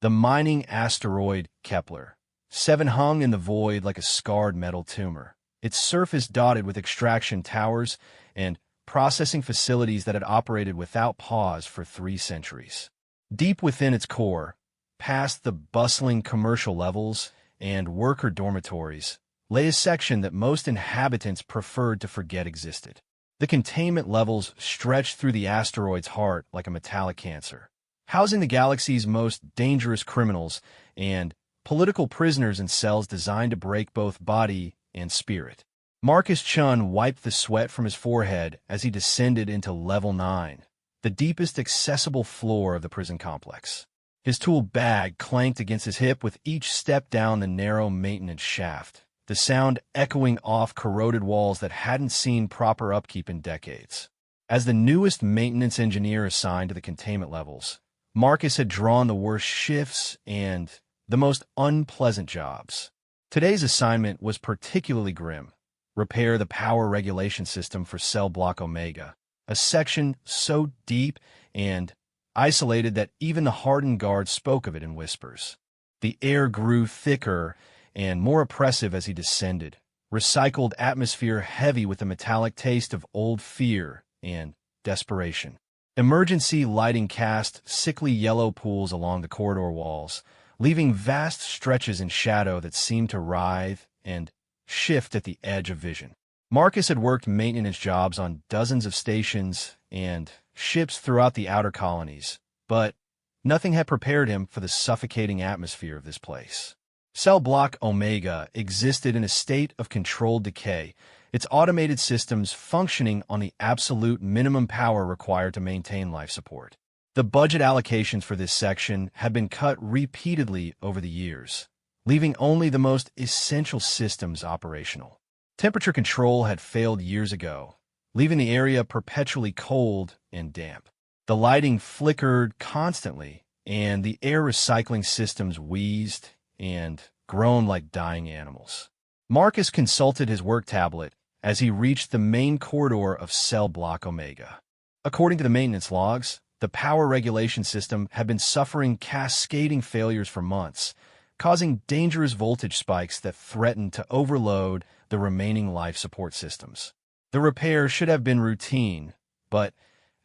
The mining asteroid Kepler. 7 hung in the void like a scarred metal tumor, its surface dotted with extraction towers and processing facilities that had operated without pause for 3 centuries. Deep within its core, past the bustling commercial levels and worker dormitories, lay a section that most inhabitants preferred to forget existed. The containment levels stretched through the asteroid's heart like a metallic cancer, housing the galaxy's most dangerous criminals and political prisoners in cells designed to break both body and spirit. Marcus Chun wiped the sweat from his forehead as he descended into Level 9, the deepest accessible floor of the prison complex. His tool bag clanked against his hip with each step down the narrow maintenance shaft, the sound echoing off corroded walls that hadn't seen proper upkeep in decades. As the newest maintenance engineer assigned to the containment levels, Marcus had drawn the worst shifts and the most unpleasant jobs. Today's assignment was particularly grim: repair the power regulation system for Cell Block Omega, a section so deep and isolated that even the hardened guards spoke of it in whispers. The air grew thicker and more oppressive as he descended, recycled atmosphere heavy with the metallic taste of old fear and desperation. Emergency lighting cast sickly yellow pools along the corridor walls, leaving vast stretches in shadow that seemed to writhe and shift at the edge of vision. Marcus had worked maintenance jobs on dozens of stations and ships throughout the outer colonies, but nothing had prepared him for the suffocating atmosphere of this place. Cell Block Omega existed in a state of controlled decay, its automated systems functioning on the absolute minimum power required to maintain life support. The budget allocations for this section had been cut repeatedly over the years, leaving only the most essential systems operational. Temperature control had failed years ago, leaving the area perpetually cold and damp. The lighting flickered constantly, and the air recycling systems wheezed and groaned like dying animals. Marcus consulted his work tablet as he reached the main corridor of Cell Block Omega. According to the maintenance logs, the power regulation system had been suffering cascading failures for months, causing dangerous voltage spikes that threatened to overload the remaining life support systems. The repair should have been routine, but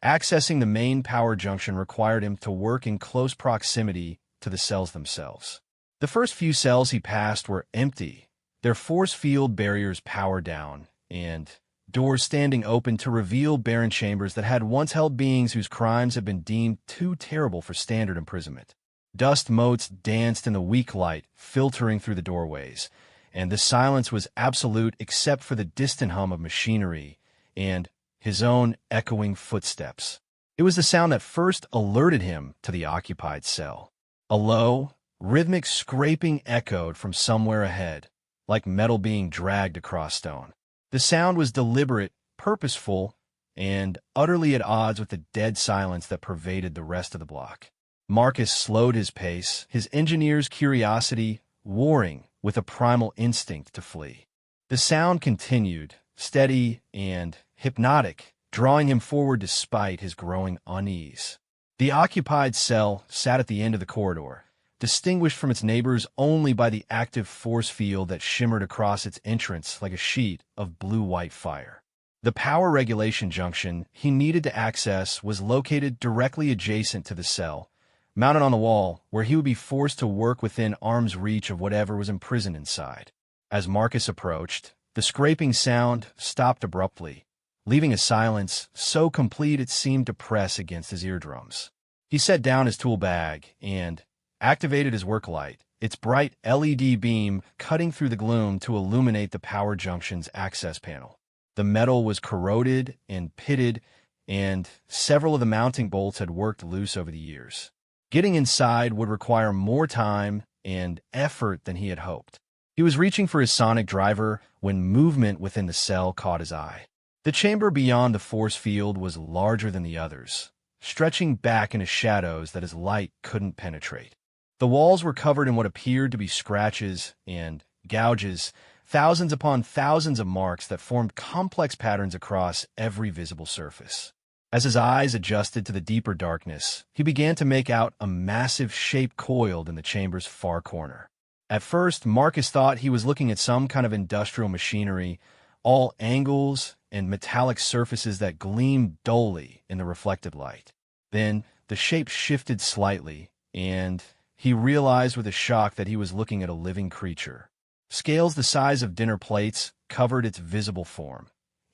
accessing the main power junction required him to work in close proximity to the cells themselves. The first few cells he passed were empty, their force field barriers powered down, and doors standing open to reveal barren chambers that had once held beings whose crimes had been deemed too terrible for standard imprisonment. Dust motes danced in the weak light filtering through the doorways, and the silence was absolute except for the distant hum of machinery and his own echoing footsteps. It was the sound that first alerted him to the occupied cell. A low, rhythmic scraping echoed from somewhere ahead, like metal being dragged across stone. The sound was deliberate, purposeful, and utterly at odds with the dead silence that pervaded the rest of the block. Marcus slowed his pace, his engineer's curiosity warring with a primal instinct to flee. The sound continued, steady and hypnotic, drawing him forward despite his growing unease. The occupied cell sat at the end of the corridor, distinguished from its neighbors only by the active force field that shimmered across its entrance like a sheet of blue-white fire. The power regulation junction he needed to access was located directly adjacent to the cell, mounted on the wall, where he would be forced to work within arm's reach of whatever was imprisoned inside. As Marcus approached, the scraping sound stopped abruptly, leaving a silence so complete it seemed to press against his eardrums. He set down his tool bag and activated his work light, its bright LED beam cutting through the gloom to illuminate the power junction's access panel. The metal was corroded and pitted, and several of the mounting bolts had worked loose over the years. Getting inside would require more time and effort than he had hoped. He was reaching for his sonic driver when movement within the cell caught his eye. The chamber beyond the force field was larger than the others, stretching back into shadows that his light couldn't penetrate. The walls were covered in what appeared to be scratches and gouges, thousands upon thousands of marks that formed complex patterns across every visible surface. As his eyes adjusted to the deeper darkness, he began to make out a massive shape coiled in the chamber's far corner. At first, Marcus thought he was looking at some kind of industrial machinery, all angles and metallic surfaces that gleamed dully in the reflected light. Then, the shape shifted slightly, and he realized with a shock that he was looking at a living creature. Scales the size of dinner plates covered its visible form,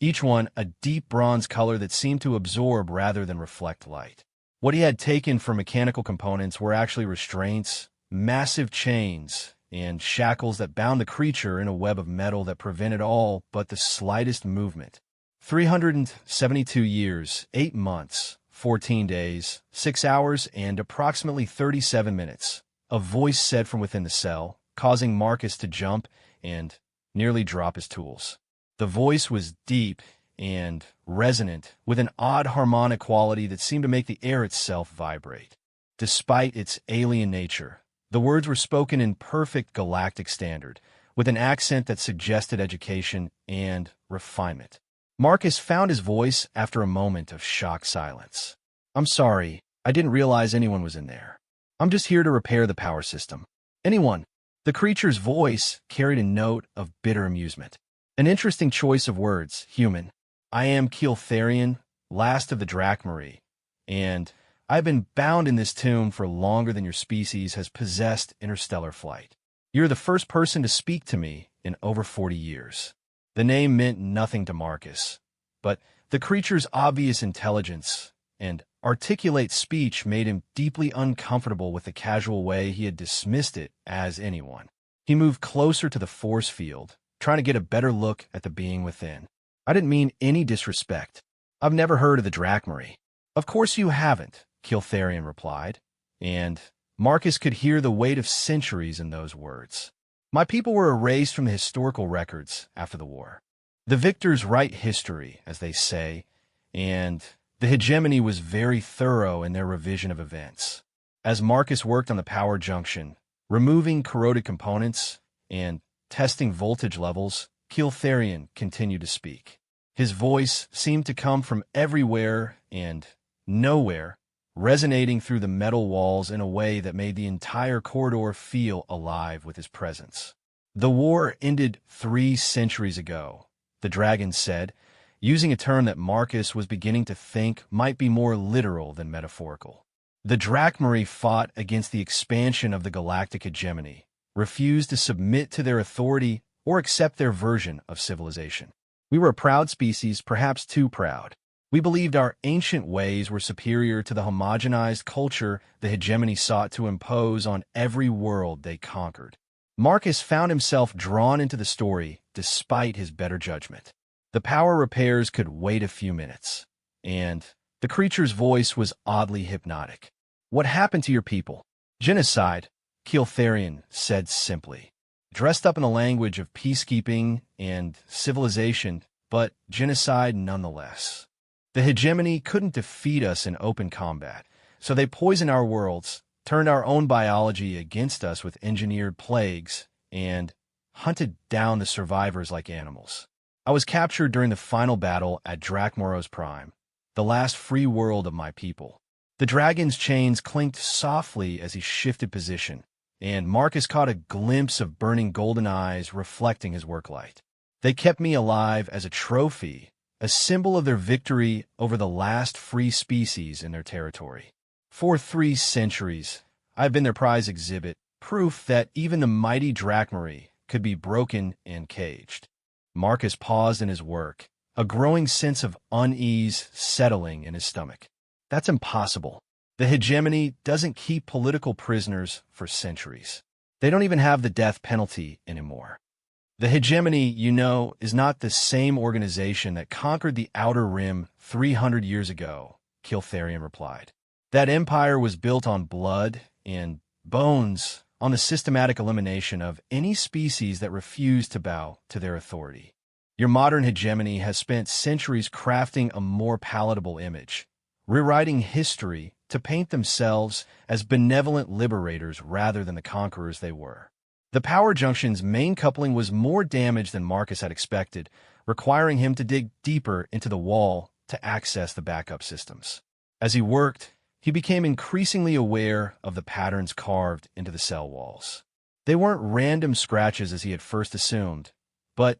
each one a deep bronze color that seemed to absorb rather than reflect light. What he had taken for mechanical components were actually restraints, massive chains, and shackles that bound the creature in a web of metal that prevented all but the slightest movement. 372 years, 8 months, 14 days, 6 hours, and approximately 37 minutes. A voice said from within the cell, causing Marcus to jump and nearly drop his tools. The voice was deep and resonant, with an odd harmonic quality that seemed to make the air itself vibrate. Despite its alien nature, the words were spoken in perfect galactic standard, with an accent that suggested education and refinement. Marcus found his voice after a moment of shocked silence. "I'm sorry, I didn't realize anyone was in there. I'm just here to repair the power system." "Anyone?" The creature's voice carried a note of bitter amusement. "An interesting choice of words, human. I am Keeltharian, last of the Drachmarie, and I've been bound in this tomb for longer than your species has possessed interstellar flight. You're the first person to speak to me in over 40 years. The name meant nothing to Marcus, but the creature's obvious intelligence and articulate speech made him deeply uncomfortable with the casual way he had dismissed it as anyone. He moved closer to the force field, trying to get a better look at the being within. "I didn't mean any disrespect. I've never heard of the Drachmarie." "Of course you haven't," Keeltharian replied, and Marcus could hear the weight of centuries in those words. "My people were erased from the historical records after the war. The victors write history, as they say, and the hegemony was very thorough in their revision of events." As Marcus worked on the power junction, removing corroded components and testing voltage levels, Keeltharian continued to speak. His voice seemed to come from everywhere and nowhere, resonating through the metal walls in a way that made the entire corridor feel alive with his presence. "The war ended 3 centuries ago," the dragon said, using a term that Marcus was beginning to think might be more literal than metaphorical. "The Drachmarie fought against the expansion of the galactic hegemony, refused to submit to their authority or accept their version of civilization. We were a proud species, perhaps too proud. We believed our ancient ways were superior to the homogenized culture the hegemony sought to impose on every world they conquered." Marcus found himself drawn into the story despite his better judgment. The power repairs could wait a few minutes, and the creature's voice was oddly hypnotic. "What happened to your people?" "Genocide," Keeltharian said simply. Dressed up in the language of peacekeeping and civilization, but genocide nonetheless. "The hegemony couldn't defeat us in open combat, so they poisoned our worlds, turned our own biology against us with engineered plagues, and hunted down the survivors like animals. I was captured during the final battle at Drachmoros Prime, the last free world of my people." The dragon's chains clinked softly as he shifted position, and Marcus caught a glimpse of burning golden eyes reflecting his work light. "They kept me alive as a trophy, a symbol of their victory over the last free species in their territory. For 3 centuries, I've been their prize exhibit, proof that even the mighty Drachmarie could be broken and caged." Marcus paused in his work, a growing sense of unease settling in his stomach. "That's impossible. The hegemony doesn't keep political prisoners for centuries. They don't even have the death penalty anymore. The hegemony, you know, is not the same organization that conquered the Outer Rim 300 years ago," Keeltharian replied. "That empire was built on blood and bones, on the systematic elimination of any species that refused to bow to their authority. Your modern hegemony has spent centuries crafting a more palatable image, rewriting history to paint themselves as benevolent liberators rather than the conquerors they were." The power junction's main coupling was more damaged than Marcus had expected, requiring him to dig deeper into the wall to access the backup systems. As he worked, he became increasingly aware of the patterns carved into the cell walls. They weren't random scratches as he had first assumed, but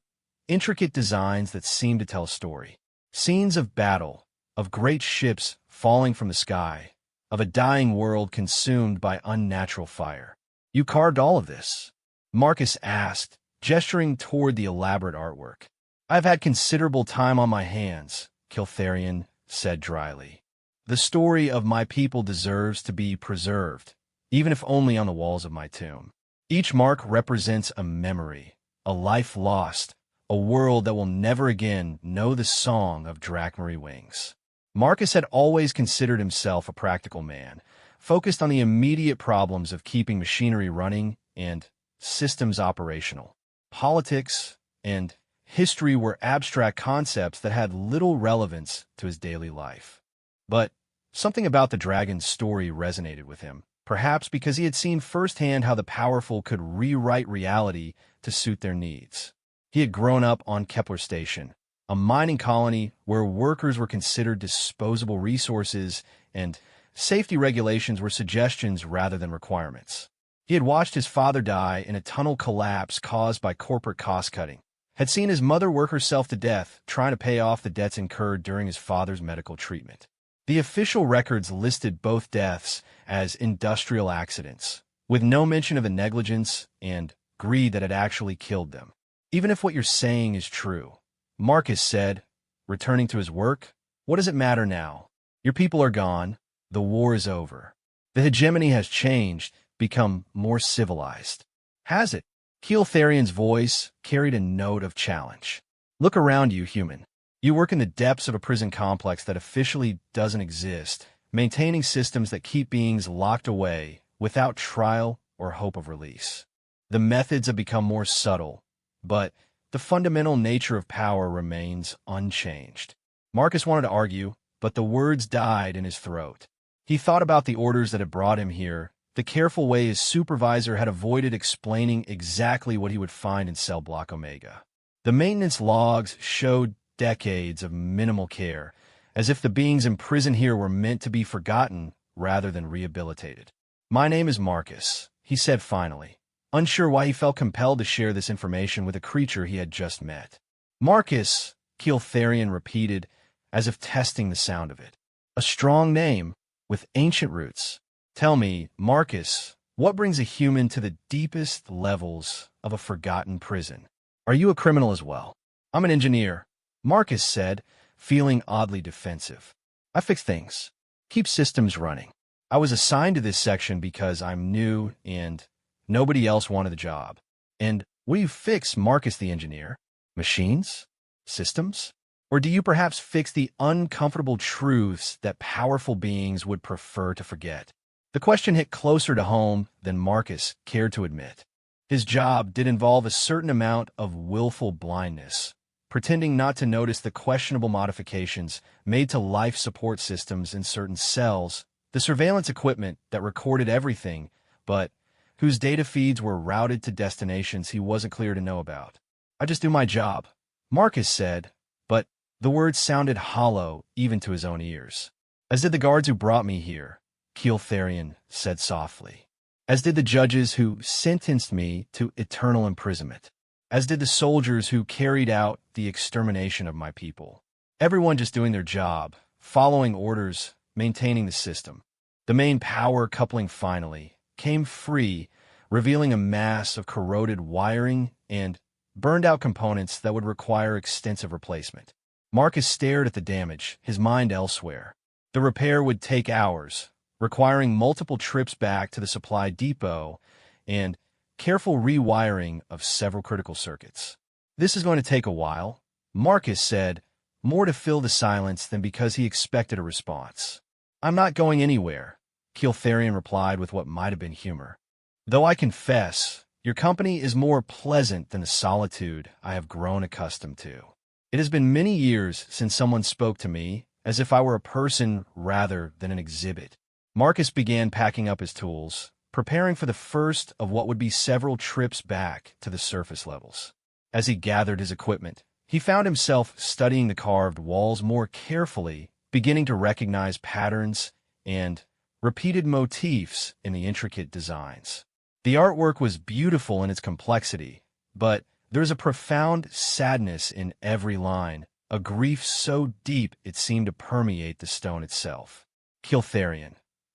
intricate designs that seemed to tell a story. Scenes of battle, of great ships falling from the sky, of a dying world consumed by unnatural fire. "You carved all of this?" Marcus asked, gesturing toward the elaborate artwork. "I've had considerable time on my hands," Kiltharion said dryly. "The story of my people deserves to be preserved, even if only on the walls of my tomb. Each mark represents a memory, a life lost, a world that will never again know the song of Drachmarie wings." Marcus had always considered himself a practical man, focused on the immediate problems of keeping machinery running and systems operational. Politics and history were abstract concepts that had little relevance to his daily life. But something about the dragon's story resonated with him, perhaps because he had seen firsthand how the powerful could rewrite reality to suit their needs. He had grown up on Kepler Station, a mining colony where workers were considered disposable resources and safety regulations were suggestions rather than requirements. He had watched his father die in a tunnel collapse caused by corporate cost-cutting, had seen his mother work herself to death trying to pay off the debts incurred during his father's medical treatment. The official records listed both deaths as industrial accidents, with no mention of the negligence and greed that had actually killed them. "Even if what you're saying is true," Marcus said, returning to his work, "what does it matter now? Your people are gone. The war is over. The hegemony has changed, become more civilized." "Has it?" Kiltharion's voice carried a note of challenge. "Look around you, human. You work in the depths of a prison complex that officially doesn't exist, maintaining systems that keep beings locked away without trial or hope of release. The methods have become more subtle, but the fundamental nature of power remains unchanged." Marcus wanted to argue, but the words died in his throat. He thought about the orders that had brought him here, the careful way his supervisor had avoided explaining exactly what he would find in Cell Block Omega. The maintenance logs showed decades of minimal care, as if the beings imprisoned here were meant to be forgotten rather than rehabilitated. "My name is Marcus," he said finally, unsure why he felt compelled to share this information with a creature he had just met. "Marcus," Kiltharion repeated, as if testing the sound of it. "A strong name, with ancient roots. Tell me, Marcus, what brings a human to the deepest levels of a forgotten prison? Are you a criminal as well?" "I'm an engineer," Marcus said, feeling oddly defensive. "I fix things, keep systems running. I was assigned to this section because I'm new and nobody else wanted the job." "And what do you fix, Marcus the engineer? Machines? Systems? Or do you perhaps fix the uncomfortable truths that powerful beings would prefer to forget?" The question hit closer to home than Marcus cared to admit. His job did involve a certain amount of willful blindness, pretending not to notice the questionable modifications made to life support systems in certain cells, the surveillance equipment that recorded everything, but whose data feeds were routed to destinations he wasn't clear to know about. "I just do my job," Marcus said, but the words sounded hollow even to his own ears. "As did the guards who brought me here," Kiltharion said softly. "As did the judges who sentenced me to eternal imprisonment. As did the soldiers who carried out the extermination of my people. Everyone just doing their job, following orders, maintaining the system." The main power coupling finally came free, revealing a mass of corroded wiring and burned-out components that would require extensive replacement. Marcus stared at the damage, his mind elsewhere. The repair would take hours, requiring multiple trips back to the supply depot and careful rewiring of several critical circuits. "This is going to take a while," Marcus said, more to fill the silence than because he expected a response. "I'm not going anywhere," Kiltharion replied with what might have been humor. "Though I confess, your company is more pleasant than the solitude I have grown accustomed to. It has been many years since someone spoke to me as if I were a person rather than an exhibit." Marcus began packing up his tools, preparing for the first of what would be several trips back to the surface levels. As he gathered his equipment, He found himself studying the carved walls more carefully, beginning to recognize patterns and repeated motifs in the intricate designs. The artwork was beautiful in its complexity, but there's a profound sadness in every line, a grief so deep it seemed to permeate the stone itself. Kiltharian,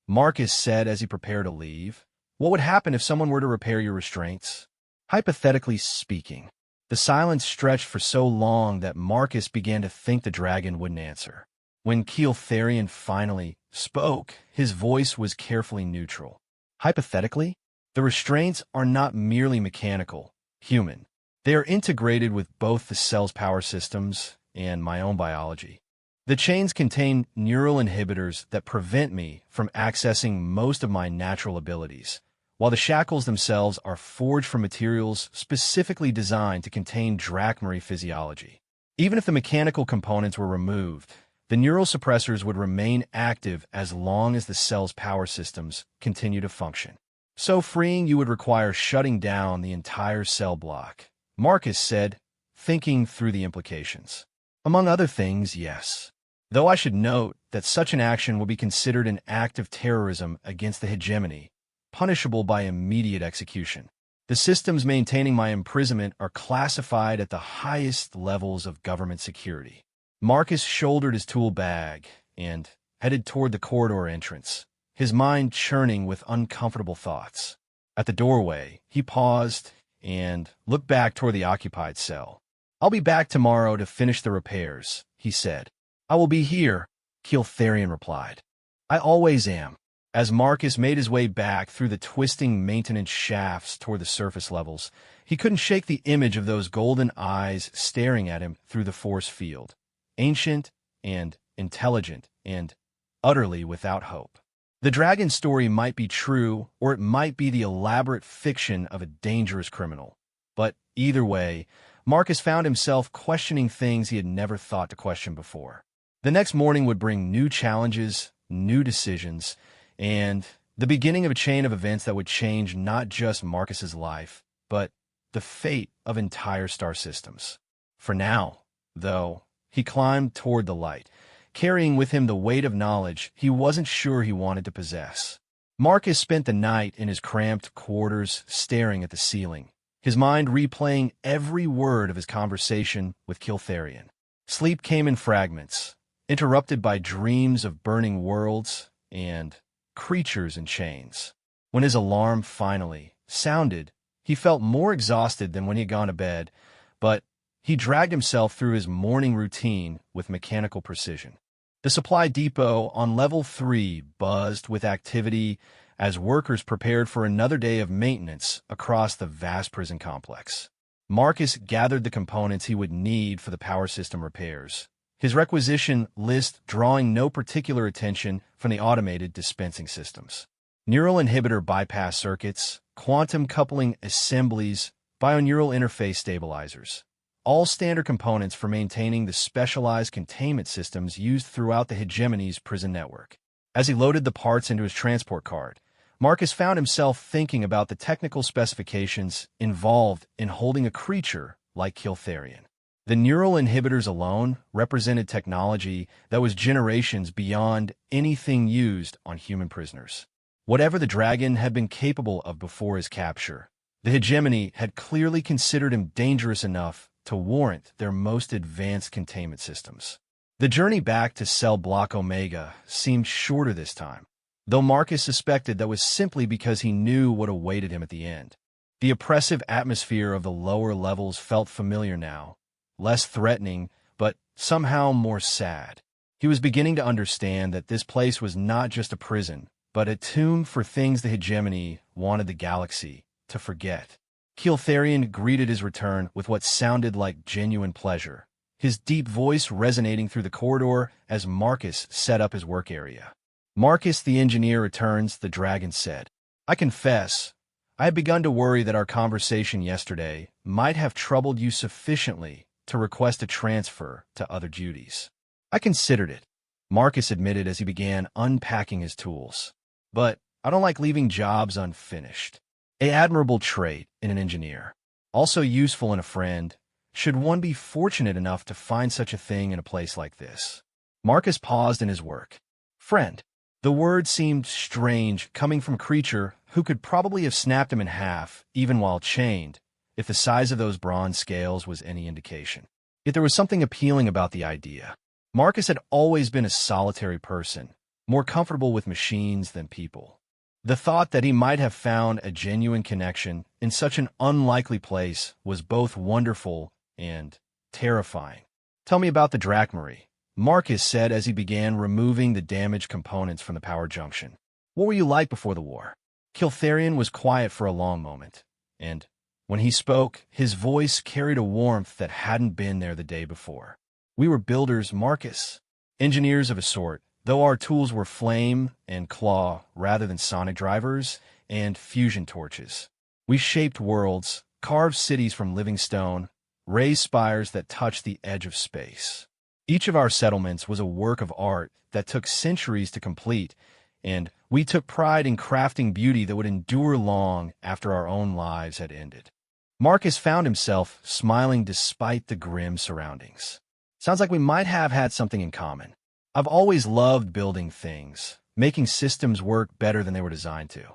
Marcus said as he prepared to leave. What would happen if someone were to repair your restraints? Hypothetically speaking. The silence stretched for so long that Marcus began to think the dragon wouldn't answer. When Kiltharian finally spoke, his voice was carefully neutral. Hypothetically, the restraints are not merely mechanical, human. They are integrated with both the cell's power systems and my own biology. The chains contain neural inhibitors that prevent me from accessing most of my natural abilities, while the shackles themselves are forged from materials specifically designed to contain Drachmary physiology. Even if the mechanical components were removed, the neural suppressors would remain active as long as the cell's power systems continue to function. So freeing you would require shutting down the entire cell block, Marcus said, thinking through the implications. Among other things, yes. Though I should note that such an action will be considered an act of terrorism against the hegemony, punishable by immediate execution. The systems maintaining my imprisonment are classified at the highest levels of government security. Marcus shouldered his tool bag and headed toward the corridor entrance, his mind churning with uncomfortable thoughts. At the doorway, he paused and looked back toward the occupied cell. I'll be back tomorrow to finish the repairs, he said. I will be here, Kiltharian replied. I always am. As Marcus made his way back through the twisting maintenance shafts toward the surface levels, he couldn't shake the image of those golden eyes staring at him through the force field, ancient and intelligent and utterly without hope. The dragon story might be true, or it might be the elaborate fiction of a dangerous criminal. But either way, Marcus found himself questioning things he had never thought to question before. The next morning would bring new challenges, new decisions, and the beginning of a chain of events that would change not just Marcus's life, but the fate of entire star systems. For now, though, he climbed toward the light, carrying with him the weight of knowledge he wasn't sure he wanted to possess. Marcus spent the night in his cramped quarters staring at the ceiling, his mind replaying every word of his conversation with Kiltharian. Sleep came in fragments, interrupted by dreams of burning worlds and creatures in chains. When his alarm finally sounded, he felt more exhausted than when he had gone to bed, but he dragged himself through his morning routine with mechanical precision. The supply depot on level 3 buzzed with activity as workers prepared for another day of maintenance across the vast prison complex. Marcus gathered the components he would need for the power system repairs, his requisition list drawing no particular attention from the automated dispensing systems. Neural inhibitor bypass circuits, quantum coupling assemblies, bioneural interface stabilizers. All standard components for maintaining the specialized containment systems used throughout the hegemony's prison network. As he loaded the parts into his transport cart, Marcus found himself thinking about the technical specifications involved in holding a creature like Kiltharian. The neural inhibitors alone represented technology that was generations beyond anything used on human prisoners. Whatever the dragon had been capable of before his capture, the hegemony had clearly considered him dangerous enough to warrant their most advanced containment systems. The journey back to Cell Block Omega seemed shorter this time, though Marcus suspected that was simply because he knew what awaited him at the end. The oppressive atmosphere of the lower levels felt familiar now, less threatening, but somehow more sad. He was beginning to understand that this place was not just a prison, but a tomb for things the hegemony wanted the galaxy to forget. Kiltharian greeted his return with what sounded like genuine pleasure, his deep voice resonating through the corridor as Marcus set up his work area. Marcus the engineer returns, the dragon said. I confess, I had begun to worry that our conversation yesterday might have troubled you sufficiently to request a transfer to other duties. I considered it, Marcus admitted as he began unpacking his tools. But I don't like leaving jobs unfinished. An admirable trait in an engineer. Also useful in a friend, should one be fortunate enough to find such a thing in a place like this? Marcus paused in his work. Friend. The word seemed strange, coming from a creature who could probably have snapped him in half, even while chained, if the size of those bronze scales was any indication. Yet there was something appealing about the idea. Marcus had always been a solitary person, more comfortable with machines than people. The thought that he might have found a genuine connection in such an unlikely place was both wonderful and terrifying. Tell me about the Drachmarie, Marcus said as he began removing the damaged components from the power junction. What were you like before the war? Kiltharion was quiet for a long moment, and when he spoke, his voice carried a warmth that hadn't been there the day before. We were builders, Marcus. Engineers of a sort, though our tools were flame and claw rather than sonic drivers and fusion torches. We shaped worlds, carved cities from living stone, raised spires that touched the edge of space. Each of our settlements was a work of art that took centuries to complete, and we took pride in crafting beauty that would endure long after our own lives had ended. Marcus found himself smiling despite the grim surroundings. Sounds like we might have had something in common. I've always loved building things, making systems work better than they were designed to.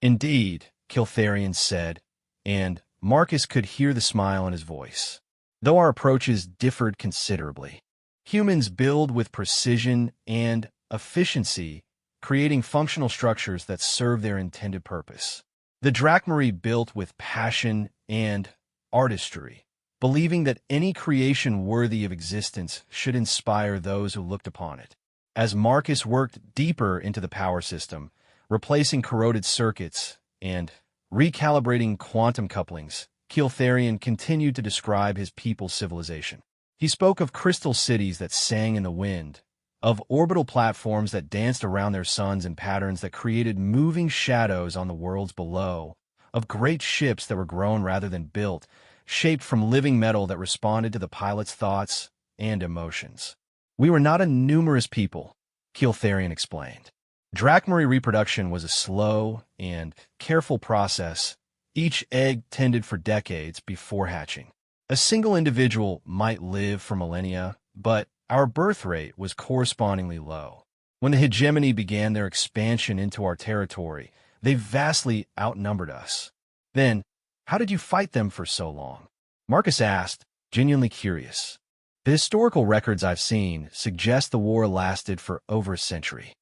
Indeed, Kiltharion said, and Marcus could hear the smile in his voice. Though our approaches differed considerably. Humans build with precision and efficiency, creating functional structures that serve their intended purpose. The Drachmarie built with passion and artistry, believing that any creation worthy of existence should inspire those who looked upon it. As Marcus worked deeper into the power system, replacing corroded circuits and recalibrating quantum couplings, Kiltharion continued to describe his people's civilization. He spoke of crystal cities that sang in the wind, of orbital platforms that danced around their suns in patterns that created moving shadows on the worlds below, of great ships that were grown rather than built, shaped from living metal that responded to the pilot's thoughts and emotions. We were not a numerous people, Kiltharion explained. Drachmarie reproduction was a slow and careful process. Each egg tended for decades before hatching. A single individual might live for millennia, but our birth rate was correspondingly low. When the hegemony began their expansion into our territory, they vastly outnumbered us. Then, how did you fight them for so long? Marcus asked, genuinely curious. The historical records I've seen suggest the war lasted for over a century.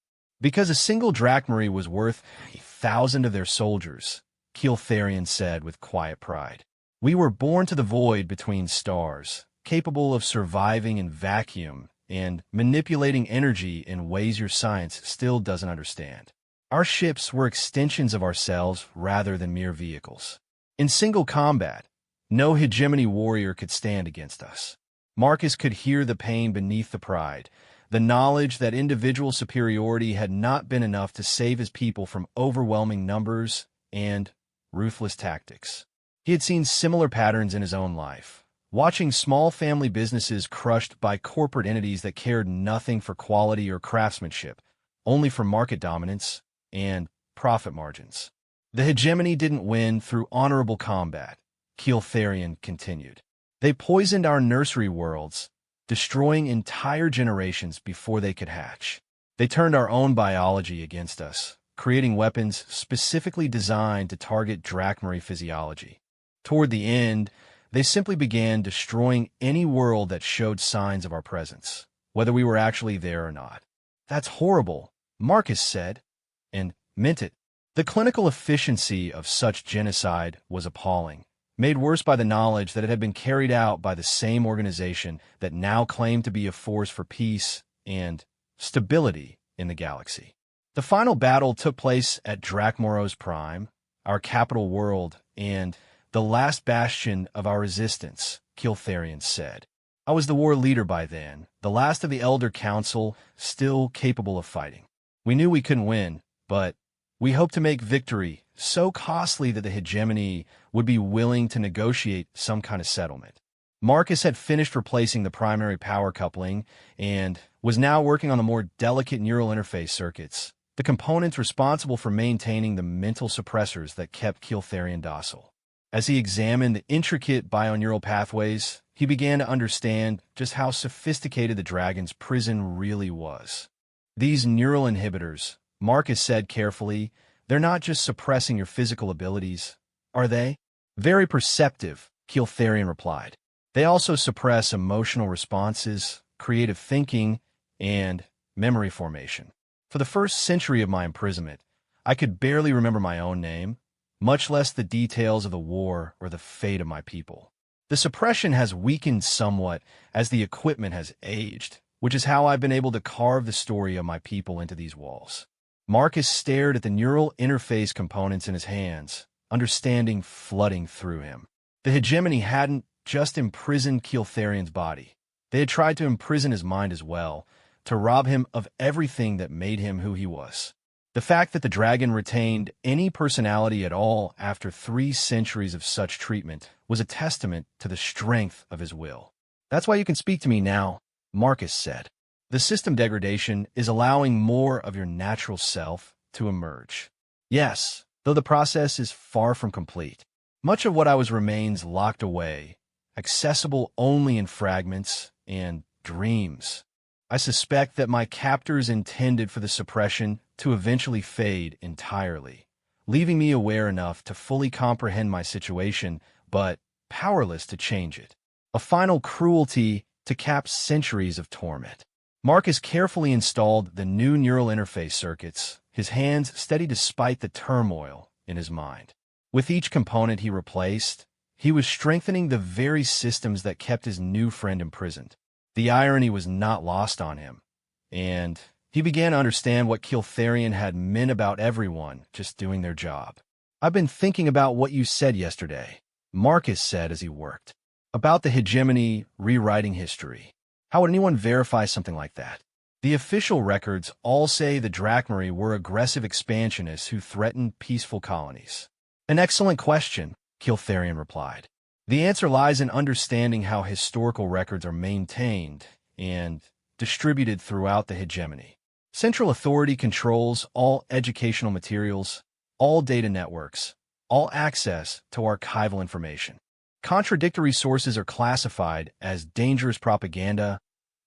Because a single Drachmarie was worth 1,000 of their soldiers, Kiltharion said with quiet pride. We were born to the void between stars, capable of surviving in vacuum and manipulating energy in ways your science still doesn't understand. Our ships were extensions of ourselves rather than mere vehicles. In single combat, no hegemony warrior could stand against us. Marcus could hear the pain beneath the pride, the knowledge that individual superiority had not been enough to save his people from overwhelming numbers and ruthless tactics. He had seen similar patterns in his own life, watching small family businesses crushed by corporate entities that cared nothing for quality or craftsmanship, only for market dominance and profit margins. The hegemony didn't win through honorable combat, Kiltharion continued. They poisoned our nursery worlds, destroying entire generations before they could hatch. They turned our own biology against us, creating weapons specifically designed to target Drachmarie physiology. Toward the end, they simply began destroying any world that showed signs of our presence, whether we were actually there or not. That's horrible, Marcus said, and meant it. The clinical efficiency of such genocide was appalling, made worse by the knowledge that it had been carried out by the same organization that now claimed to be a force for peace and stability in the galaxy. The final battle took place at Drachmoro's Prime, our capital world, and the last bastion of our resistance, Kiltharion said. I was the war leader by then, the last of the Elder Council, still capable of fighting. We knew we couldn't win, but we hoped to make victory so costly that the hegemony would be willing to negotiate some kind of settlement. Marcus had finished replacing the primary power coupling and was now working on the more delicate neural interface circuits, the components responsible for maintaining the mental suppressors that kept Kiltharion docile. As he examined the intricate bioneural pathways, he began to understand just how sophisticated the dragon's prison really was. These neural inhibitors, Marcus said carefully, they're not just suppressing your physical abilities, are they? Very perceptive, Keeltharian replied. They also suppress emotional responses, creative thinking, and memory formation. For the first century of my imprisonment, I could barely remember my own name, much less the details of the war or the fate of my people. The suppression has weakened somewhat as the equipment has aged, which is how I've been able to carve the story of my people into these walls. Marcus stared at the neural interface components in his hands, understanding flooding through him. The hegemony hadn't just imprisoned Keeltharian's body. They had tried to imprison his mind as well, to rob him of everything that made him who he was. The fact that the dragon retained any personality at all after 3 centuries of such treatment was a testament to the strength of his will. That's why you can speak to me now, Marcus said. The system degradation is allowing more of your natural self to emerge. Yes, though the process is far from complete. Much of what I was remains locked away, accessible only in fragments and dreams. I suspect that my captors intended for the suppression to eventually fade entirely, leaving me aware enough to fully comprehend my situation, but powerless to change it. A final cruelty to cap centuries of torment. Marcus carefully installed the new neural interface circuits, his hands steady despite the turmoil in his mind. With each component he replaced, he was strengthening the very systems that kept his new friend imprisoned. The irony was not lost on him, and he began to understand what Keeltharian had meant about everyone just doing their job. I've been thinking about what you said yesterday, Marcus said as he worked. About the hegemony rewriting history. How would anyone verify something like that? The official records all say the Drachmae were aggressive expansionists who threatened peaceful colonies. An excellent question, Keeltharian replied. The answer lies in understanding how historical records are maintained and distributed throughout the hegemony. Central authority controls all educational materials, all data networks, all access to archival information. Contradictory sources are classified as dangerous propaganda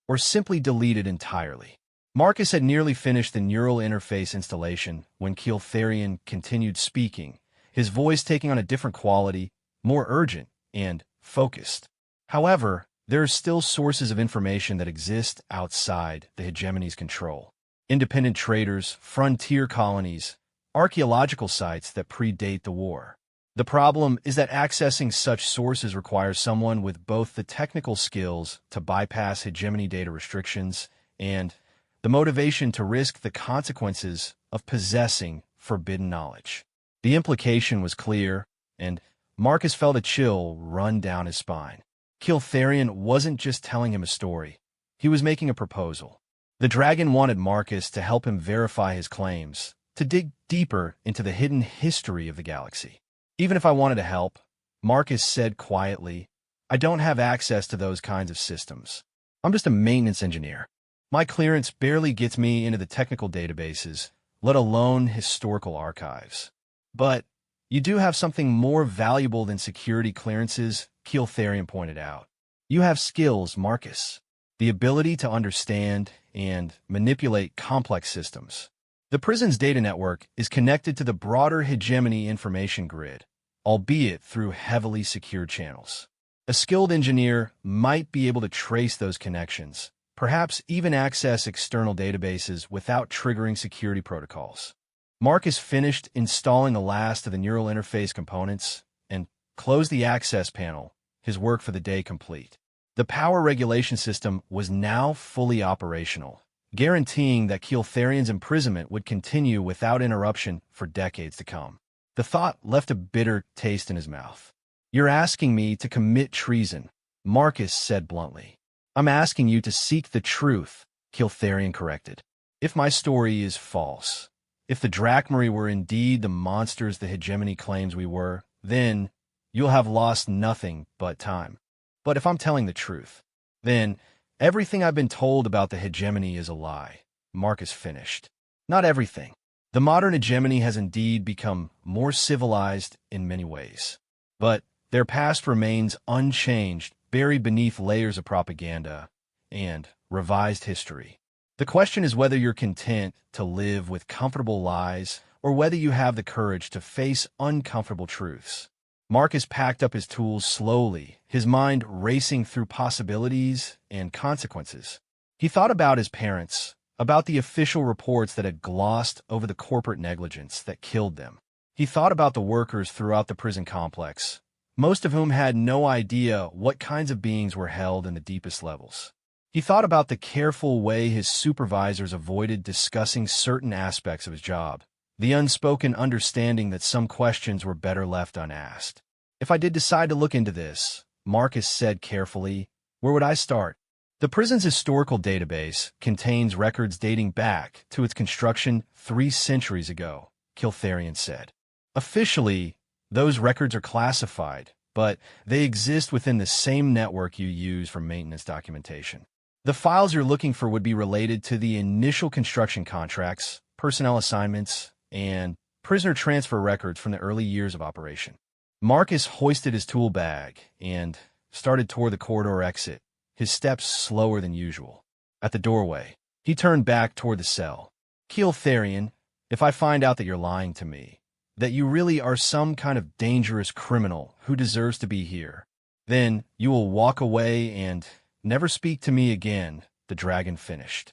or simply deleted entirely. Marcus had nearly finished the neural interface installation when Keeltharian continued speaking, his voice taking on a different quality, more urgent and focused. However, there are still sources of information that exist outside the hegemony's control. Independent traders, frontier colonies, archaeological sites that predate the war. The problem is that accessing such sources requires someone with both the technical skills to bypass hegemony data restrictions and the motivation to risk the consequences of possessing forbidden knowledge. The implication was clear, and Marcus felt a chill run down his spine. Keeltharian wasn't just telling him a story. He was making a proposal. The dragon wanted Marcus to help him verify his claims, to dig deeper into the hidden history of the galaxy. Even if I wanted to help, Marcus said quietly, I don't have access to those kinds of systems. I'm just a maintenance engineer. My clearance barely gets me into the technical databases, let alone historical archives. But you do have something more valuable than security clearances, Keeltharian pointed out. You have skills, Marcus. The ability to understand and manipulate complex systems. The prison's data network is connected to the broader hegemony information grid, albeit through heavily secured channels. A skilled engineer might be able to trace those connections, perhaps even access external databases without triggering security protocols. Marcus finished installing the last of the neural interface components and closed the access panel, his work for the day complete. The power regulation system was now fully operational, guaranteeing that Keeltharian's imprisonment would continue without interruption for decades to come. The thought left a bitter taste in his mouth. You're asking me to commit treason, Marcus said bluntly. I'm asking you to seek the truth, Keeltharian corrected. If my story is false, if the Drachmae were indeed the monsters the hegemony claims we were, then you'll have lost nothing but time. But if I'm telling the truth, then everything I've been told about the hegemony is a lie, Marcus finished. Not everything. The modern hegemony has indeed become more civilized in many ways. But their past remains unchanged buried beneath layers of propaganda and revised history. The question is whether you're content to live with comfortable lies or whether you have the courage to face uncomfortable truths. Marcus packed up his tools slowly, his mind racing through possibilities and consequences. He thought about his parents, about the official reports that had glossed over the corporate negligence that killed them. He thought about the workers throughout the prison complex, most of whom had no idea what kinds of beings were held in the deepest levels. He thought about the careful way his supervisors avoided discussing certain aspects of his job, the unspoken understanding that some questions were better left unasked. If I did decide to look into this, Marcus said carefully, where would I start? The prison's historical database contains records dating back to its construction 3 centuries ago, Kiltharian said. Officially, those records are classified, but they exist within the same network you use for maintenance documentation. The files you're looking for would be related to the initial construction contracts, personnel assignments, and prisoner transfer records from the early years of operation. Marcus hoisted his tool bag and started toward the corridor exit, his steps slower than usual. At the doorway, he turned back toward the cell. Kiltharian, if I find out that you're lying to me, that you really are some kind of dangerous criminal who deserves to be here, then you will walk away and never speak to me again, the dragon finished.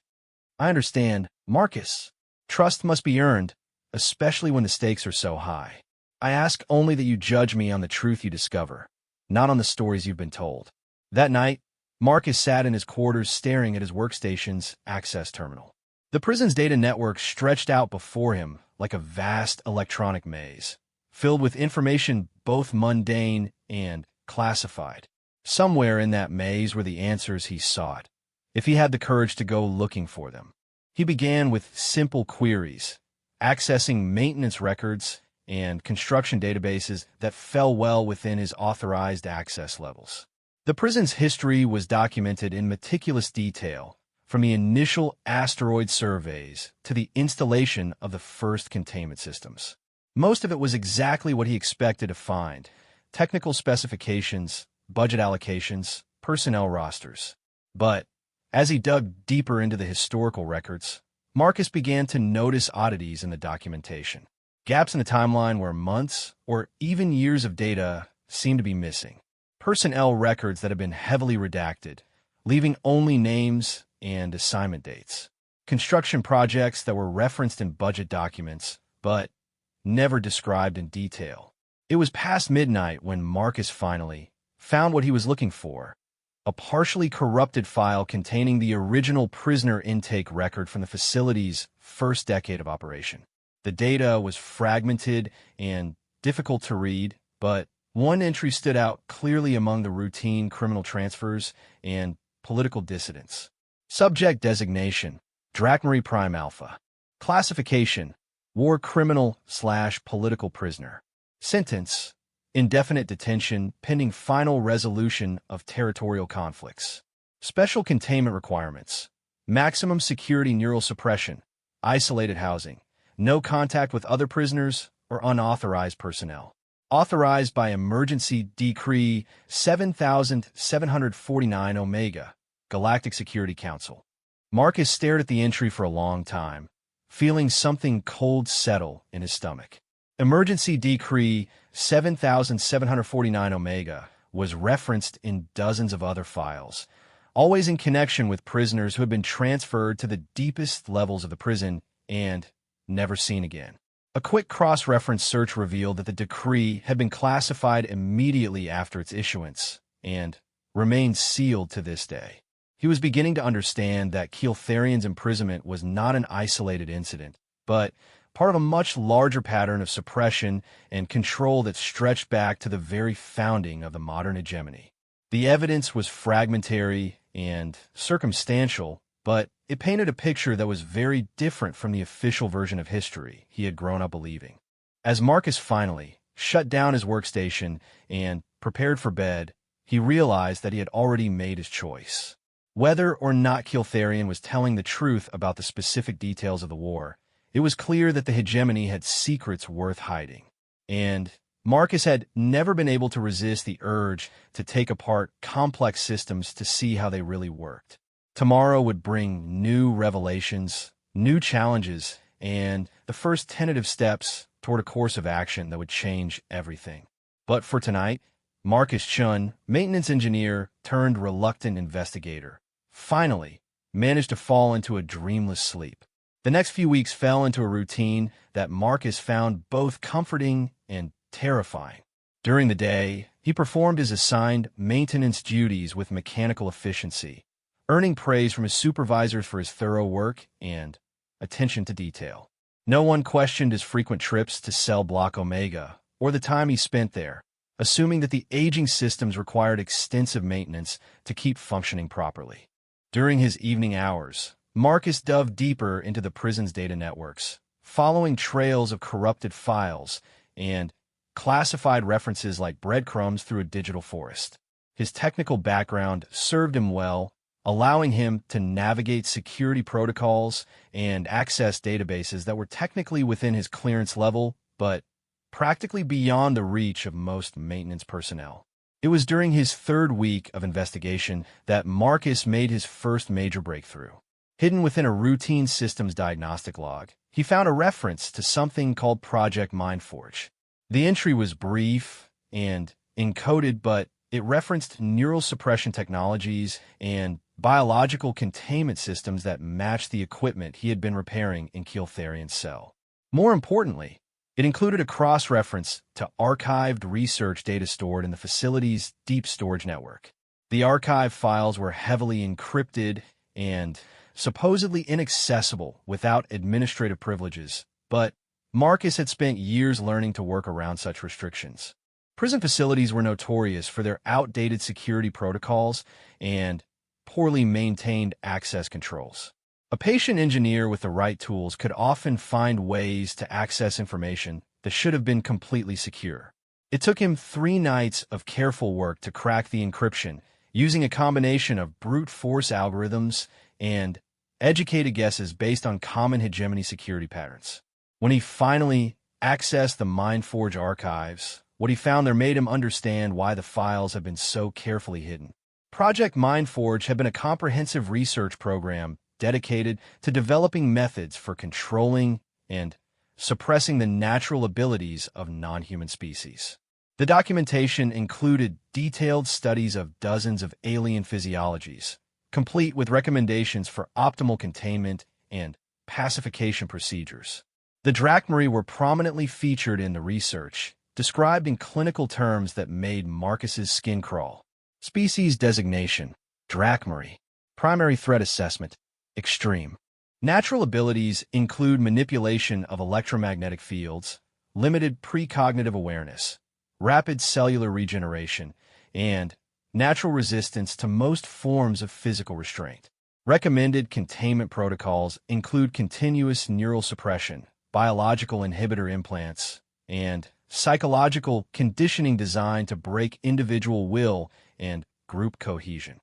I understand, Marcus. Trust must be earned, especially when the stakes are so high. I ask only that you judge me on the truth you discover, not on the stories you've been told. That night, Marcus sat in his quarters staring at his workstation's access terminal. The prison's data network stretched out before him like a vast electronic maze, filled with information both mundane and classified. Somewhere in that maze were the answers he sought, if he had the courage to go looking for them. He began with simple queries, accessing maintenance records and construction databases that fell well within his authorized access levels. The prison's history was documented in meticulous detail, from the initial asteroid surveys to the installation of the first containment systems. Most of it was exactly what he expected to find: technical specifications, budget allocations, personnel rosters. But as he dug deeper into the historical records, Marcus began to notice oddities in the documentation. Gaps in the timeline where months or even years of data seemed to be missing. Personnel records that had been heavily redacted, leaving only names and assignment dates. Construction projects that were referenced in budget documents, but never described in detail. It was past midnight when Marcus finally found what he was looking for: a partially corrupted file containing the original prisoner intake record from the facility's first decade of operation. The data was fragmented and difficult to read, but one entry stood out clearly among the routine criminal transfers and political dissidents. Subject designation: Drachmarie Prime Alpha. Classification: war criminal/political prisoner. Sentence: indefinite detention pending final resolution of territorial conflicts. Special containment requirements: maximum security neural suppression, isolated housing, no contact with other prisoners or unauthorized personnel. Authorized by Emergency Decree 7749 Omega, Galactic Security Council. Marcus stared at the entry for a long time, feeling something cold settle in his stomach. Emergency Decree 7749 Omega was referenced in dozens of other files, always in connection with prisoners who had been transferred to the deepest levels of the prison and never seen again. A quick cross-reference search revealed that the decree had been classified immediately after its issuance and remained sealed to this day. He was beginning to understand that Kiltharian's imprisonment was not an isolated incident, but part of a much larger pattern of suppression and control that stretched back to the very founding of the modern hegemony. The evidence was fragmentary and circumstantial, but it painted a picture that was very different from the official version of history he had grown up believing. As Marcus finally shut down his workstation and prepared for bed, he realized that he had already made his choice. Whether or not Kiltharian was telling the truth about the specific details of the war, it was clear that the hegemony had secrets worth hiding. And Marcus had never been able to resist the urge to take apart complex systems to see how they really worked. Tomorrow would bring new revelations, new challenges, and the first tentative steps toward a course of action that would change everything. But for tonight, Marcus Chun, maintenance engineer turned reluctant investigator, finally managed to fall into a dreamless sleep. The next few weeks fell into a routine that Marcus found both comforting and terrifying. During the day, he performed his assigned maintenance duties with mechanical efficiency, earning praise from his supervisors for his thorough work and attention to detail. No one questioned his frequent trips to Cell Block Omega or the time he spent there, assuming that the aging systems required extensive maintenance to keep functioning properly. During his evening hours, Marcus dove deeper into the prison's data networks, following trails of corrupted files and classified references like breadcrumbs through a digital forest. His technical background served him well, allowing him to navigate security protocols and access databases that were technically within his clearance level, but practically beyond the reach of most maintenance personnel. It was during his third week of investigation that Marcus made his first major breakthrough. Hidden within a routine systems diagnostic log, he found a reference to something called Project Mindforge. The entry was brief and encoded, but it referenced neural suppression technologies and biological containment systems that matched the equipment he had been repairing in Keeltharian's cell. More importantly, it included a cross-reference to archived research data stored in the facility's deep storage network. The archive files were heavily encrypted and supposedly inaccessible without administrative privileges, but Marcus had spent years learning to work around such restrictions. Prison facilities were notorious for their outdated security protocols and poorly maintained access controls. A patient engineer with the right tools could often find ways to access information that should have been completely secure. It took him 3 nights of careful work to crack the encryption, using a combination of brute force algorithms and educated guesses based on common hegemony security patterns. When he finally accessed the Mindforge archives, what he found there made him understand why the files had been so carefully hidden. Project Mindforge had been a comprehensive research program dedicated to developing methods for controlling and suppressing the natural abilities of non-human species. The documentation included detailed studies of dozens of alien physiologies, complete with recommendations for optimal containment and pacification procedures. The Drachmae were prominently featured in the research, described in clinical terms that made Marcus's skin crawl. Species designation, Drachmae. Primary threat assessment, extreme. Natural abilities include manipulation of electromagnetic fields, limited precognitive awareness, rapid cellular regeneration, and natural resistance to most forms of physical restraint. Recommended containment protocols include continuous neural suppression, biological inhibitor implants, and psychological conditioning designed to break individual will and group cohesion.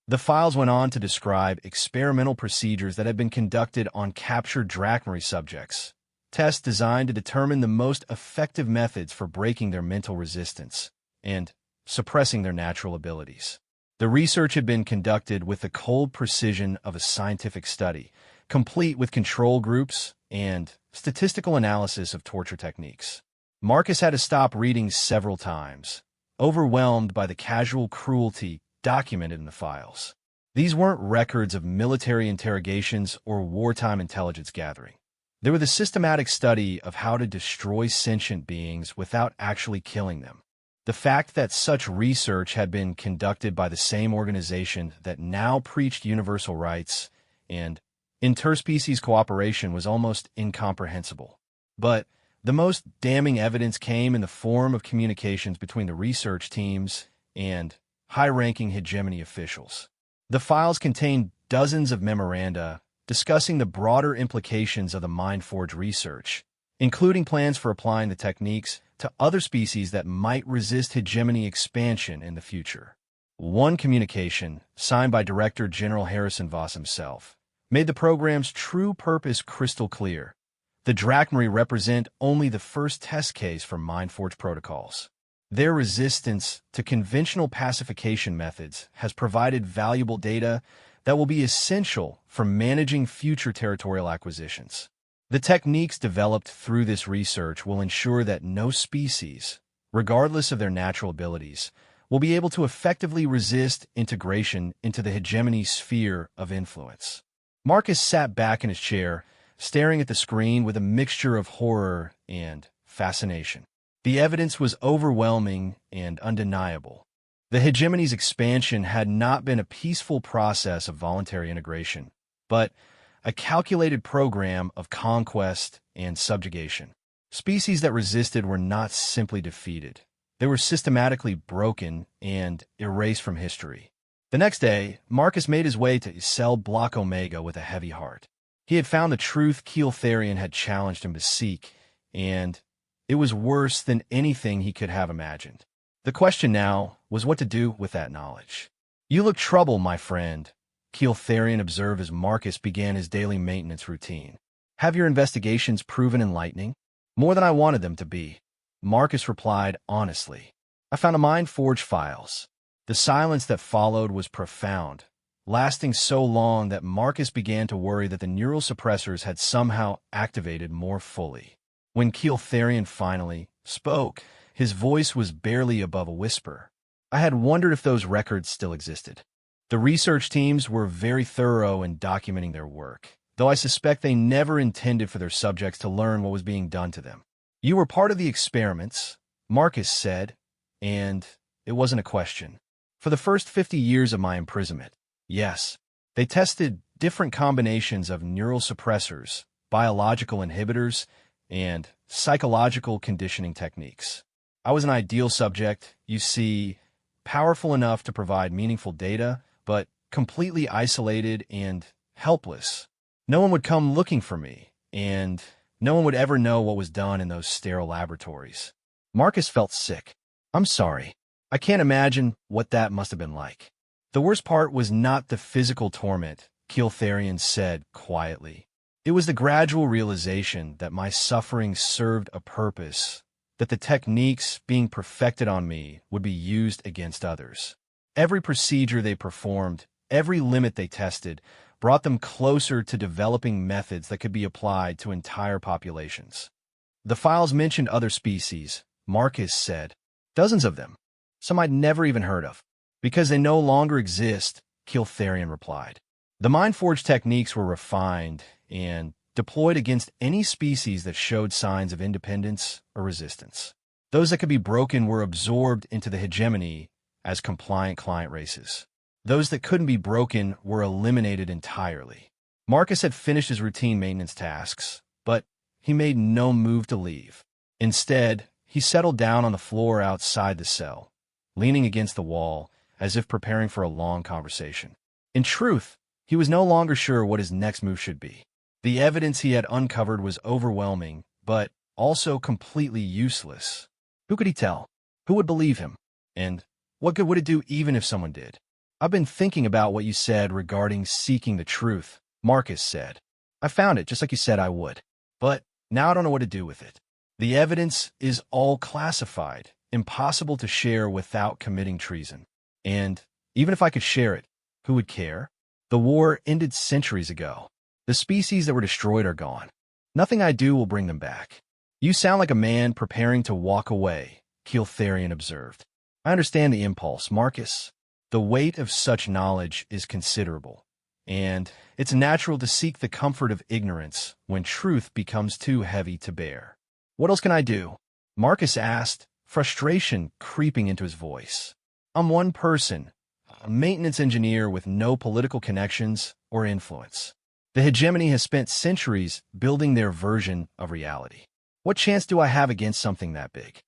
The files went on to describe experimental procedures that had been conducted on captured Drachmae subjects, tests designed to determine the most effective methods for breaking their mental resistance and suppressing their natural abilities. The research had been conducted with the cold precision of a scientific study, complete with control groups and statistical analysis of torture techniques. Marcus had to stop reading several times, overwhelmed by the casual cruelty documented in the files. These weren't records of military interrogations or wartime intelligence gathering. They were the systematic study of how to destroy sentient beings without actually killing them. The fact that such research had been conducted by the same organization that now preached universal rights and interspecies cooperation was almost incomprehensible. But the most damning evidence came in the form of communications between the research teams and high-ranking hegemony officials. The files contained dozens of memoranda discussing the broader implications of the Mindforge research, including plans for applying the techniques to other species that might resist hegemony expansion in the future. One communication, signed by Director General Harrison Voss himself, made the program's true purpose crystal clear. The Drachmae represent only the first test case for Mindforge protocols. Their resistance to conventional pacification methods has provided valuable data that will be essential for managing future territorial acquisitions. The techniques developed through this research will ensure that no species, regardless of their natural abilities, will be able to effectively resist integration into the hegemony sphere of influence. Marcus sat back in his chair, staring at the screen with a mixture of horror and fascination. The evidence was overwhelming and undeniable. The hegemony's expansion had not been a peaceful process of voluntary integration, but a calculated program of conquest and subjugation. Species that resisted were not simply defeated. They were systematically broken and erased from history. The next day, Marcus made his way to Cell Block Omega with a heavy heart. He had found the truth Keel Therian had challenged him to seek, and it was worse than anything he could have imagined. The question now was what to do with that knowledge. "You look troubled, my friend," Keel Therian observed as Marcus began his daily maintenance routine. "Have your investigations proven enlightening?" "More than I wanted them to be," Marcus replied honestly. "I found a Mindforge files." The silence that followed was profound, lasting so long that Marcus began to worry that the neural suppressors had somehow activated more fully. When Keel Therian finally spoke, his voice was barely above a whisper. "I had wondered if those records still existed." The research teams were very thorough in documenting their work, though I suspect they never intended for their subjects to learn what was being done to them. "You were part of the experiments," Marcus said, and it wasn't a question. "For the first 50 years of my imprisonment, yes, they tested different combinations of neural suppressors, biological inhibitors, and psychological conditioning techniques. I was an ideal subject, you see, powerful enough to provide meaningful data, but completely isolated and helpless. No one would come looking for me, and no one would ever know what was done in those sterile laboratories." Marcus felt sick. "I'm sorry. I can't imagine what that must have been like." "The worst part was not the physical torment," Keel Therian said quietly. "It was the gradual realization that my suffering served a purpose, that the techniques being perfected on me would be used against others. Every procedure they performed, every limit they tested, brought them closer to developing methods that could be applied to entire populations." "The files mentioned other species," Marcus said. "Dozens of them. Some I'd never even heard of." "Because they no longer exist," Keel Therian replied. "The Mindforge techniques were refined and deployed against any species that showed signs of independence or resistance. Those that could be broken were absorbed into the hegemony as compliant client races. Those that couldn't be broken were eliminated entirely." Marcus had finished his routine maintenance tasks, but he made no move to leave. Instead, he settled down on the floor outside the cell, leaning against the wall as if preparing for a long conversation. In truth, he was no longer sure what his next move should be. The evidence he had uncovered was overwhelming, but also completely useless. Who could he tell? Who would believe him? And what good would it do even if someone did? "I've been thinking about what you said regarding seeking the truth," Marcus said. "I found it just like you said I would. But now I don't know what to do with it. The evidence is all classified, impossible to share without committing treason. And even if I could share it, who would care? The war ended centuries ago. The species that were destroyed are gone. Nothing I do will bring them back." "You sound like a man preparing to walk away," Keel Therian observed. "I understand the impulse, Marcus. The weight of such knowledge is considerable, and it's natural to seek the comfort of ignorance when truth becomes too heavy to bear." "What else can I do?" Marcus asked, frustration creeping into his voice. "I'm one person, a maintenance engineer with no political connections or influence. The hegemony has spent centuries building their version of reality. What chance do I have against something that big?"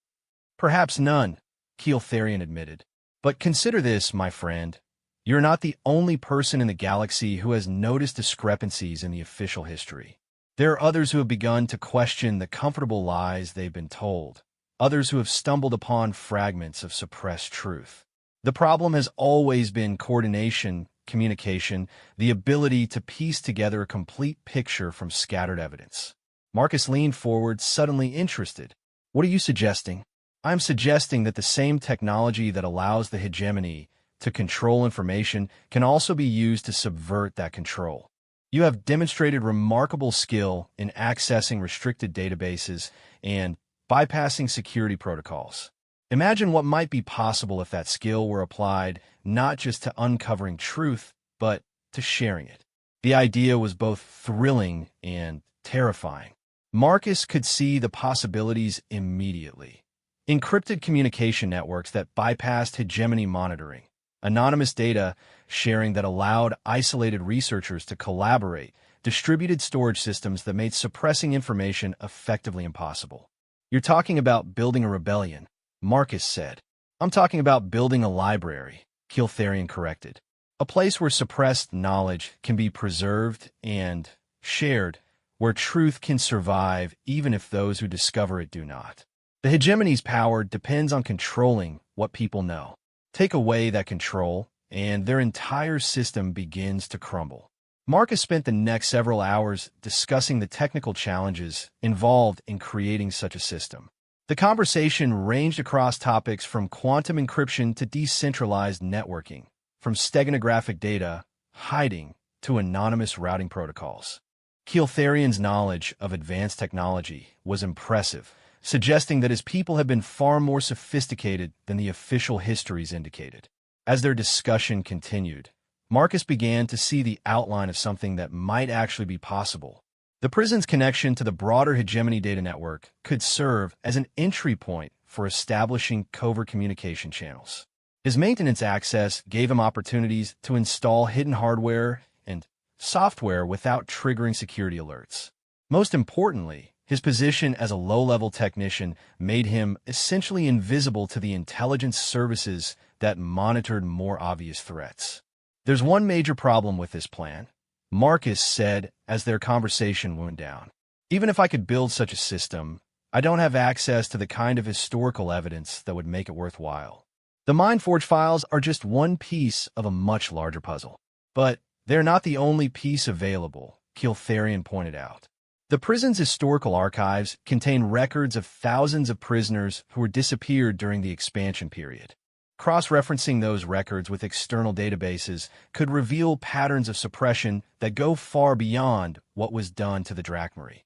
"Perhaps none," Keel Therian admitted. "But consider this, my friend. You're not the only person in the galaxy who has noticed discrepancies in the official history. There are others who have begun to question the comfortable lies they've been told, others who have stumbled upon fragments of suppressed truth. The problem has always been coordination, communication, the ability to piece together a complete picture from scattered evidence. Marcus leaned forward, suddenly interested. What are you suggesting? I'm suggesting that the same technology that allows the hegemony to control information can also be used to subvert that control. You have demonstrated remarkable skill in accessing restricted databases and bypassing security protocols. Imagine what might be possible if that skill were applied not just to uncovering truth, but to sharing it. The idea was both thrilling and terrifying. Marcus could see the possibilities immediately. Encrypted communication networks that bypassed hegemony monitoring, anonymous data sharing that allowed isolated researchers to collaborate, distributed storage systems that made suppressing information effectively impossible. You're talking about building a rebellion, Marcus said. I'm talking about building a library, Kiltharian corrected. A place where suppressed knowledge can be preserved and shared, where truth can survive even if those who discover it do not. The hegemony's power depends on controlling what people know. Take away that control, and their entire system begins to crumble. Marcus spent the next several hours discussing the technical challenges involved in creating such a system. The conversation ranged across topics from quantum encryption to decentralized networking, from steganographic data, hiding, to anonymous routing protocols. Kiltharian's knowledge of advanced technology was impressive, suggesting that his people had been far more sophisticated than the official histories indicated. As their discussion continued, Marcus began to see the outline of something that might actually be possible. The prison's connection to the broader hegemony data network could serve as an entry point for establishing covert communication channels. His maintenance access gave him opportunities to install hidden hardware and software without triggering security alerts. Most importantly, his position as a low-level technician made him essentially invisible to the intelligence services that monitored more obvious threats. There's one major problem with this plan, Marcus said as their conversation wound down. Even if I could build such a system, I don't have access to the kind of historical evidence that would make it worthwhile. The Mindforge files are just one piece of a much larger puzzle. But they're not the only piece available, Kiltharian pointed out. The prison's historical archives contain records of thousands of prisoners who were disappeared during the expansion period. Cross-referencing those records with external databases could reveal patterns of suppression that go far beyond what was done to the Drachmarie.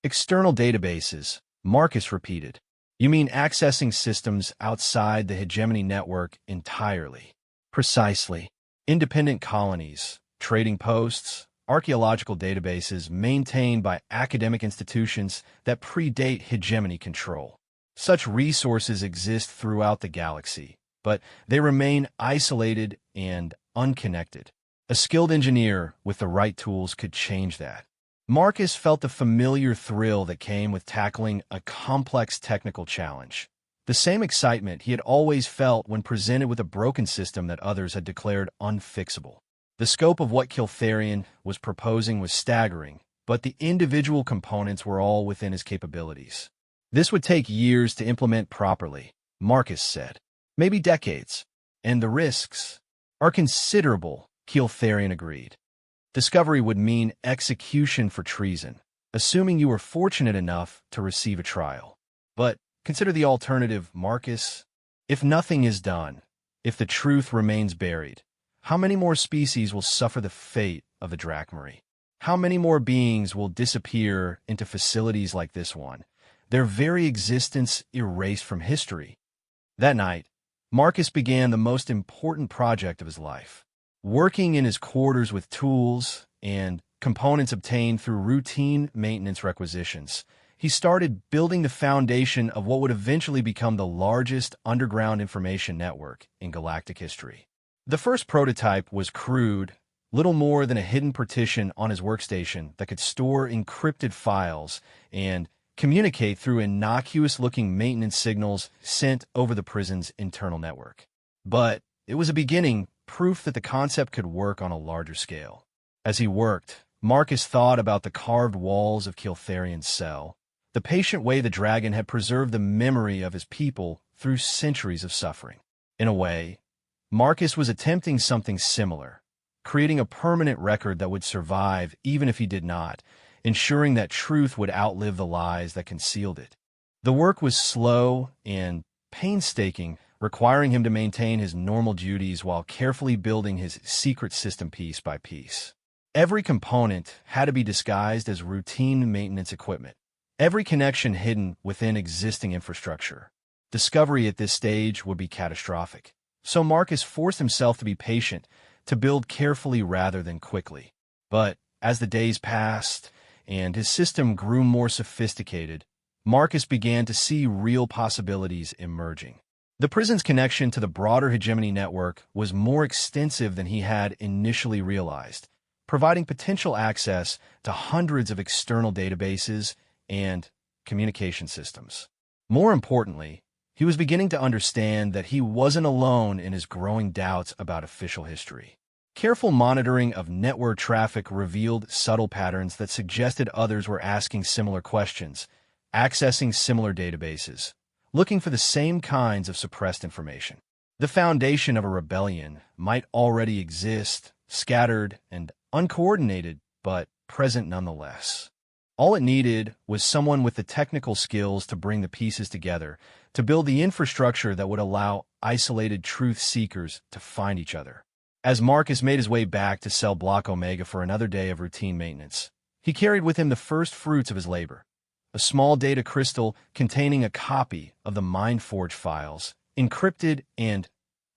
External databases, Marcus repeated. You mean accessing systems outside the hegemony network entirely? Precisely. Independent colonies, trading posts, archaeological databases maintained by academic institutions that predate hegemony control. Such resources exist throughout the galaxy, but they remain isolated and unconnected. A skilled engineer with the right tools could change that. Marcus felt the familiar thrill that came with tackling a complex technical challenge. The same excitement he had always felt when presented with a broken system that others had declared unfixable. The scope of what Kiltharian was proposing was staggering, but the individual components were all within his capabilities. This would take years to implement properly, Marcus said. Maybe decades. And the risks are considerable, Kiltharian agreed. Discovery would mean execution for treason, assuming you were fortunate enough to receive a trial. But consider the alternative, Marcus. If nothing is done, if the truth remains buried, how many more species will suffer the fate of the Drachmarie? How many more beings will disappear into facilities like this one, their very existence erased from history? That night, Marcus began the most important project of his life. Working in his quarters with tools and components obtained through routine maintenance requisitions, he started building the foundation of what would eventually become the largest underground information network in galactic history. The first prototype was crude, little more than a hidden partition on his workstation that could store encrypted files and communicate through innocuous-looking maintenance signals sent over the prison's internal network. But it was a beginning, proof that the concept could work on a larger scale. As he worked, Marcus thought about the carved walls of Kiltharian's cell, the patient way the dragon had preserved the memory of his people through centuries of suffering. In a way, Marcus was attempting something similar, creating a permanent record that would survive even if he did not, ensuring that truth would outlive the lies that concealed it. The work was slow and painstaking, requiring him to maintain his normal duties while carefully building his secret system piece by piece. Every component had to be disguised as routine maintenance equipment, every connection hidden within existing infrastructure. Discovery at this stage would be catastrophic, so Marcus forced himself to be patient, to build carefully rather than quickly. But as the days passed and his system grew more sophisticated, Marcus began to see real possibilities emerging. The prison's connection to the broader hegemony network was more extensive than he had initially realized, providing potential access to hundreds of external databases and communication systems. More importantly, he was beginning to understand that he wasn't alone in his growing doubts about official history. Careful monitoring of network traffic revealed subtle patterns that suggested others were asking similar questions, accessing similar databases, looking for the same kinds of suppressed information. The foundation of a rebellion might already exist, scattered and uncoordinated, but present nonetheless. All it needed was someone with the technical skills to bring the pieces together, to build the infrastructure that would allow isolated truth seekers to find each other. As Marcus made his way back to Cell Block Omega for another day of routine maintenance, he carried with him the first fruits of his labor, a small data crystal containing a copy of the Mindforge files, encrypted and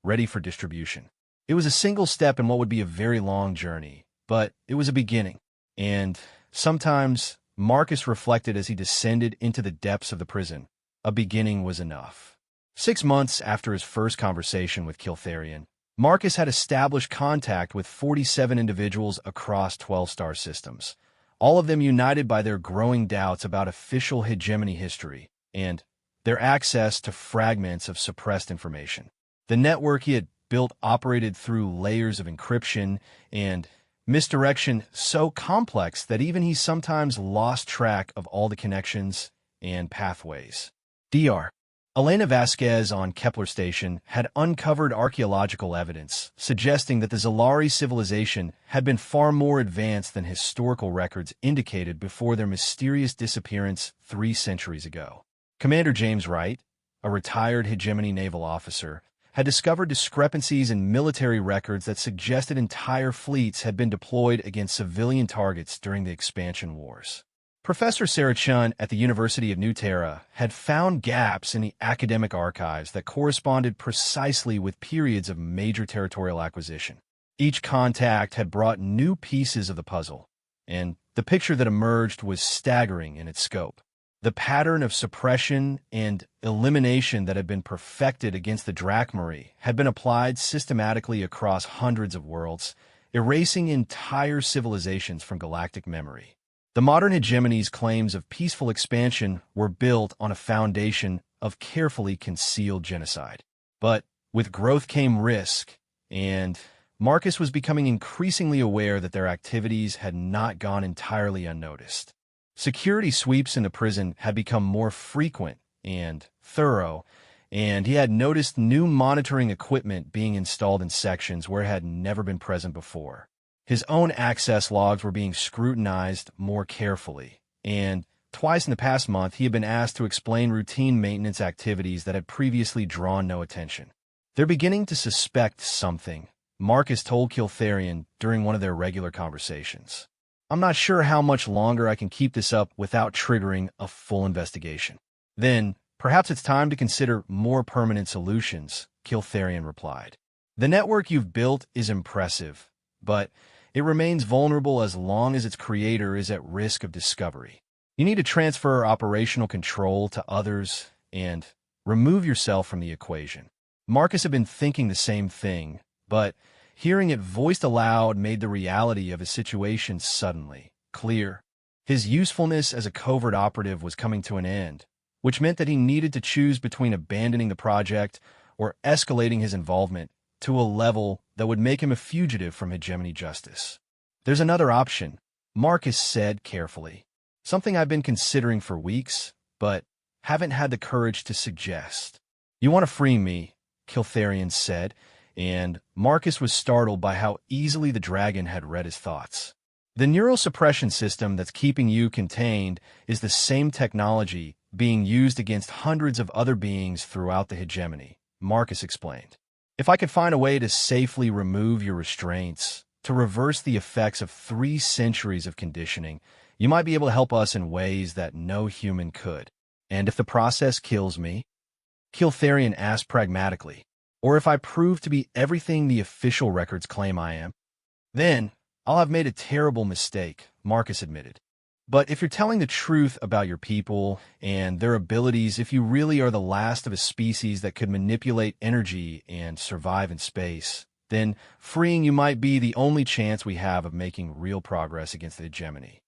ready for distribution. It was a single step in what would be a very long journey, but it was a beginning. And sometimes Marcus reflected as he descended into the depths of the prison, a beginning was enough. 6 months after his first conversation with Kiltharion, Marcus had established contact with 47 individuals across 12 star systems, all of them united by their growing doubts about official hegemony history and their access to fragments of suppressed information. The network he had built operated through layers of encryption and misdirection so complex that even he sometimes lost track of all the connections and pathways. Dr. Elena Vasquez on Kepler Station had uncovered archaeological evidence suggesting that the Zalari civilization had been far more advanced than historical records indicated before their mysterious disappearance 3 centuries ago. Commander James Wright, a retired hegemony naval officer, had discovered discrepancies in military records that suggested entire fleets had been deployed against civilian targets during the expansion wars. Professor Sarah Chun at the University of New Terra had found gaps in the academic archives that corresponded precisely with periods of major territorial acquisition. Each contact had brought new pieces of the puzzle, and the picture that emerged was staggering in its scope. The pattern of suppression and elimination that had been perfected against the Drachmarie had been applied systematically across hundreds of worlds, erasing entire civilizations from galactic memory. The modern hegemony's claims of peaceful expansion were built on a foundation of carefully concealed genocide. But with growth came risk, and Marcus was becoming increasingly aware that their activities had not gone entirely unnoticed. Security sweeps into prison had become more frequent and thorough, and he had noticed new monitoring equipment being installed in sections where it had never been present before. His own access logs were being scrutinized more carefully, and twice in the past month he had been asked to explain routine maintenance activities that had previously drawn no attention. "They're beginning to suspect something," Marcus told Kiltharion during one of their regular conversations. "I'm not sure how much longer I can keep this up without triggering a full investigation." "Then, perhaps it's time to consider more permanent solutions," Kiltharion replied. "The network you've built is impressive, but it remains vulnerable as long as its creator is at risk of discovery. You need to transfer operational control to others and remove yourself from the equation." Marcus had been thinking the same thing, but hearing it voiced aloud made the reality of his situation suddenly clear. His usefulness as a covert operative was coming to an end, which meant that he needed to choose between abandoning the project or escalating his involvement to a level that would make him a fugitive from hegemony justice. "There's another option," Marcus said carefully. "Something I've been considering for weeks, but haven't had the courage to suggest." "You want to free me," Kiltharion said, and Marcus was startled by how easily the dragon had read his thoughts. The neural suppression system that's keeping you contained is the same technology being used against hundreds of other beings throughout the hegemony, Marcus explained. If I could find a way to safely remove your restraints, to reverse the effects of 3 centuries of conditioning, you might be able to help us in ways that no human could. And if the process kills me? Kiltharian asked pragmatically. Or if I prove to be everything the official records claim I am? Then, I'll have made a terrible mistake, Marcus admitted. But if you're telling the truth about your people and their abilities, if you really are the last of a species that could manipulate energy and survive in space, then freeing you might be the only chance we have of making real progress against the hegemony.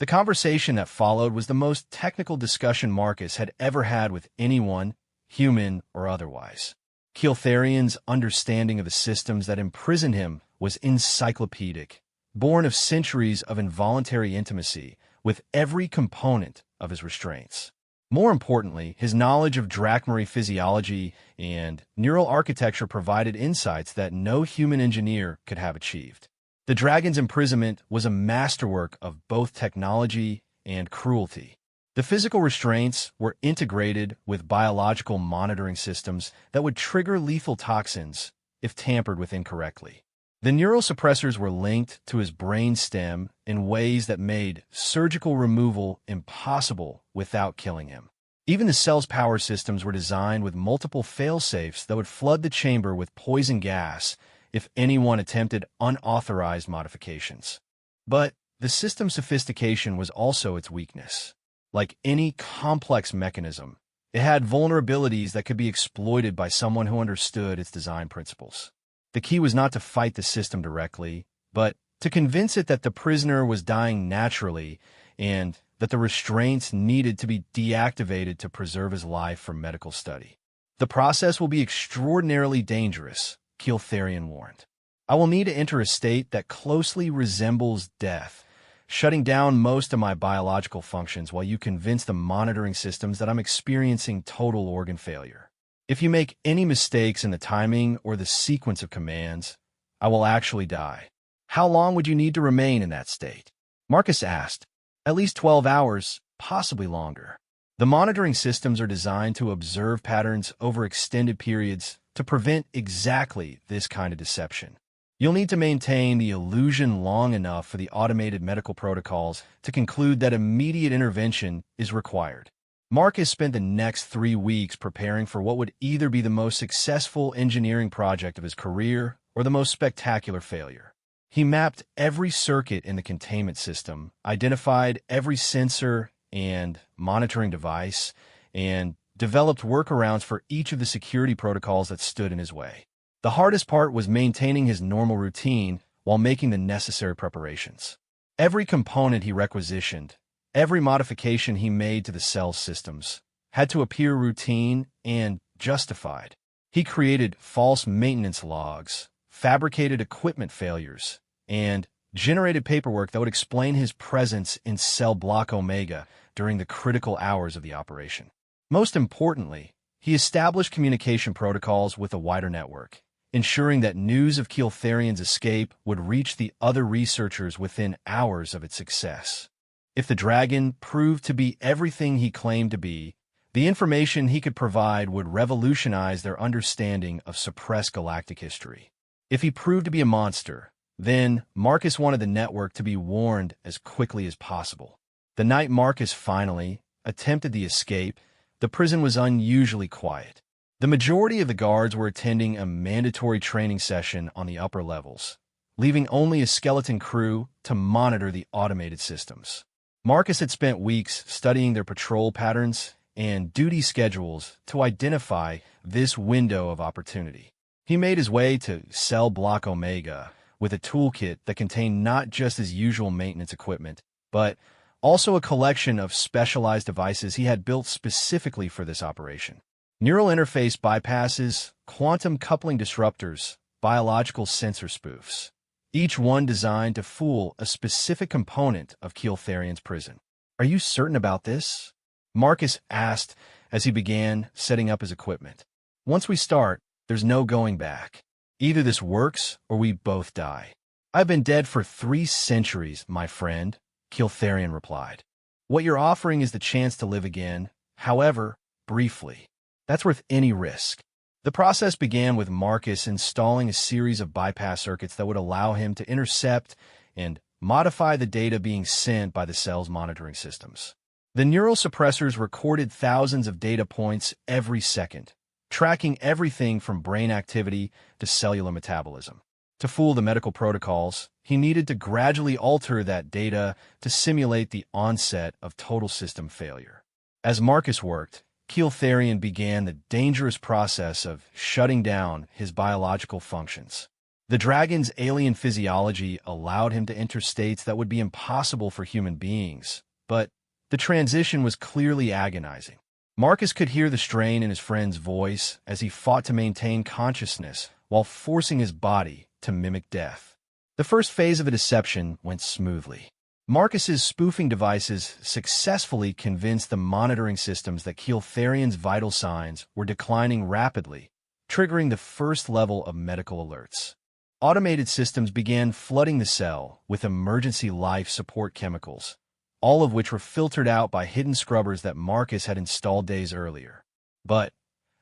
The conversation that followed was the most technical discussion Marcus had ever had with anyone, human or otherwise. Kiltharian's understanding of the systems that imprisoned him was encyclopedic, born of centuries of involuntary intimacy with every component of his restraints. More importantly, his knowledge of Drachmary physiology and neural architecture provided insights that no human engineer could have achieved. The dragon's imprisonment was a masterwork of both technology and cruelty. The physical restraints were integrated with biological monitoring systems that would trigger lethal toxins if tampered with incorrectly. The neural suppressors were linked to his brain stem in ways that made surgical removal impossible without killing him. Even the cell's power systems were designed with multiple fail-safes that would flood the chamber with poison gas if anyone attempted unauthorized modifications. But the system's sophistication was also its weakness. Like any complex mechanism, it had vulnerabilities that could be exploited by someone who understood its design principles. The key was not to fight the system directly, but to convince it that the prisoner was dying naturally and that the restraints needed to be deactivated to preserve his life for medical study. The process will be extraordinarily dangerous, Kiltharian warned. I will need to enter a state that closely resembles death, shutting down most of my biological functions while you convince the monitoring systems that I'm experiencing total organ failure. If you make any mistakes in the timing or the sequence of commands, I will actually die. How long would you need to remain in that state? Marcus asked. At least 12 hours, possibly longer. The monitoring systems are designed to observe patterns over extended periods to prevent exactly this kind of deception. You'll need to maintain the illusion long enough for the automated medical protocols to conclude that immediate intervention is required. Marcus spent the next 3 weeks preparing for what would either be the most successful engineering project of his career or the most spectacular failure. He mapped every circuit in the containment system, identified every sensor and monitoring device, and developed workarounds for each of the security protocols that stood in his way. The hardest part was maintaining his normal routine while making the necessary preparations. Every component he requisitioned, every modification he made to the cell systems, had to appear routine and justified. He created false maintenance logs, fabricated equipment failures, and generated paperwork that would explain his presence in cell block Omega during the critical hours of the operation. Most importantly, he established communication protocols with a wider network, ensuring that news of Kiltharian's escape would reach the other researchers within hours of its success. If the dragon proved to be everything he claimed to be, the information he could provide would revolutionize their understanding of suppressed galactic history. If he proved to be a monster, then Marcus wanted the network to be warned as quickly as possible. The night Marcus finally attempted the escape, the prison was unusually quiet. The majority of the guards were attending a mandatory training session on the upper levels, leaving only a skeleton crew to monitor the automated systems. Marcus had spent weeks studying their patrol patterns and duty schedules to identify this window of opportunity. He made his way to Cell Block Omega with a toolkit that contained not just his usual maintenance equipment, but also a collection of specialized devices he had built specifically for this operation. Neural interface bypasses, quantum coupling disruptors, biological sensor spoofs, each one designed to fool a specific component of Kiltharian's prison. "Are you certain about this?" Marcus asked as he began setting up his equipment. "Once we start, there's no going back. Either this works or we both die." I've been dead for 3 centuries, my friend, Kiltharion replied. What you're offering is the chance to live again, however, briefly. That's worth any risk. The process began with Marcus installing a series of bypass circuits that would allow him to intercept and modify the data being sent by the cell's monitoring systems. The neural suppressors recorded thousands of data points every second, tracking everything from brain activity to cellular metabolism. To fool the medical protocols, he needed to gradually alter that data to simulate the onset of total system failure. As Marcus worked, Kiltharion began the dangerous process of shutting down his biological functions. The dragon's alien physiology allowed him to enter states that would be impossible for human beings, but the transition was clearly agonizing. Marcus could hear the strain in his friend's voice as he fought to maintain consciousness while forcing his body to mimic death. The first phase of a deception went smoothly. Marcus's spoofing devices successfully convinced the monitoring systems that Kiltharion's vital signs were declining rapidly, triggering the first level of medical alerts. Automated systems began flooding the cell with emergency life support chemicals, all of which were filtered out by hidden scrubbers that Marcus had installed days earlier. But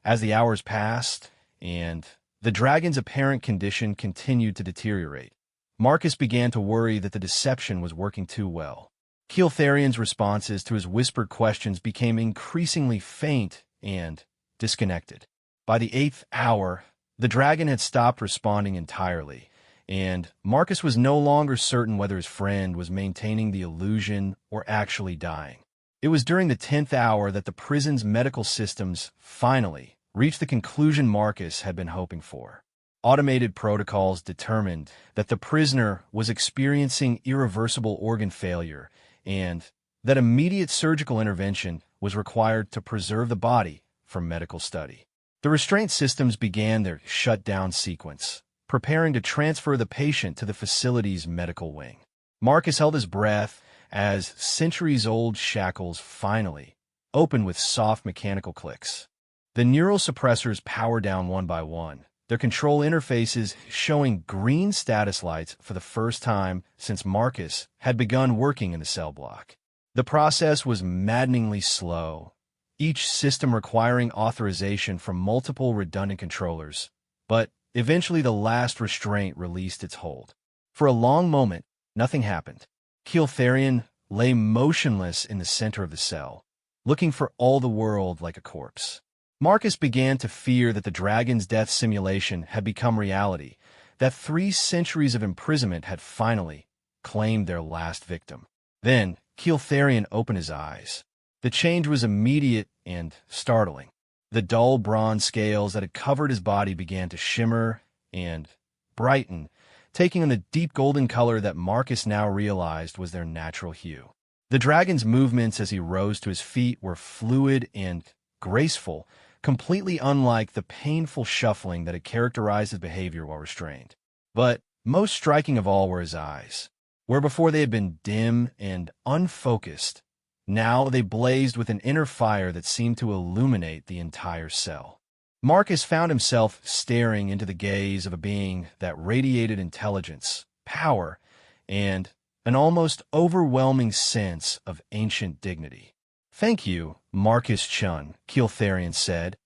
as the hours passed and the dragon's apparent condition continued to deteriorate, Marcus began to worry that the deception was working too well. Kiltharion's responses to his whispered questions became increasingly faint and disconnected. By the 8th hour, the dragon had stopped responding entirely, and Marcus was no longer certain whether his friend was maintaining the illusion or actually dying. It was during the 10th hour that the prison's medical systems finally reached the conclusion Marcus had been hoping for. Automated protocols determined that the prisoner was experiencing irreversible organ failure and that immediate surgical intervention was required to preserve the body for medical study. The restraint systems began their shutdown sequence, preparing to transfer the patient to the facility's medical wing. Marcus held his breath as centuries-old shackles finally opened with soft mechanical clicks. The neural suppressors powered down one by one, their control interfaces showing green status lights for the first time since Marcus had begun working in the cell block. The process was maddeningly slow, each system requiring authorization from multiple redundant controllers, but eventually the last restraint released its hold. For a long moment, nothing happened. Kiltharion lay motionless in the center of the cell, looking for all the world like a corpse. Marcus began to fear that the dragon's death simulation had become reality, that 3 centuries of imprisonment had finally claimed their last victim. Then, Kiltharion opened his eyes. The change was immediate and startling. The dull bronze scales that had covered his body began to shimmer and brighten, taking on the deep golden color that Marcus now realized was their natural hue. The dragon's movements as he rose to his feet were fluid and graceful, completely unlike the painful shuffling that had characterized his behavior while restrained. But most striking of all were his eyes. Where before they had been dim and unfocused, now they blazed with an inner fire that seemed to illuminate the entire cell. Marcus found himself staring into the gaze of a being that radiated intelligence, power, and an almost overwhelming sense of ancient dignity. "Thank you, Marcus Chun," Kiltharion said,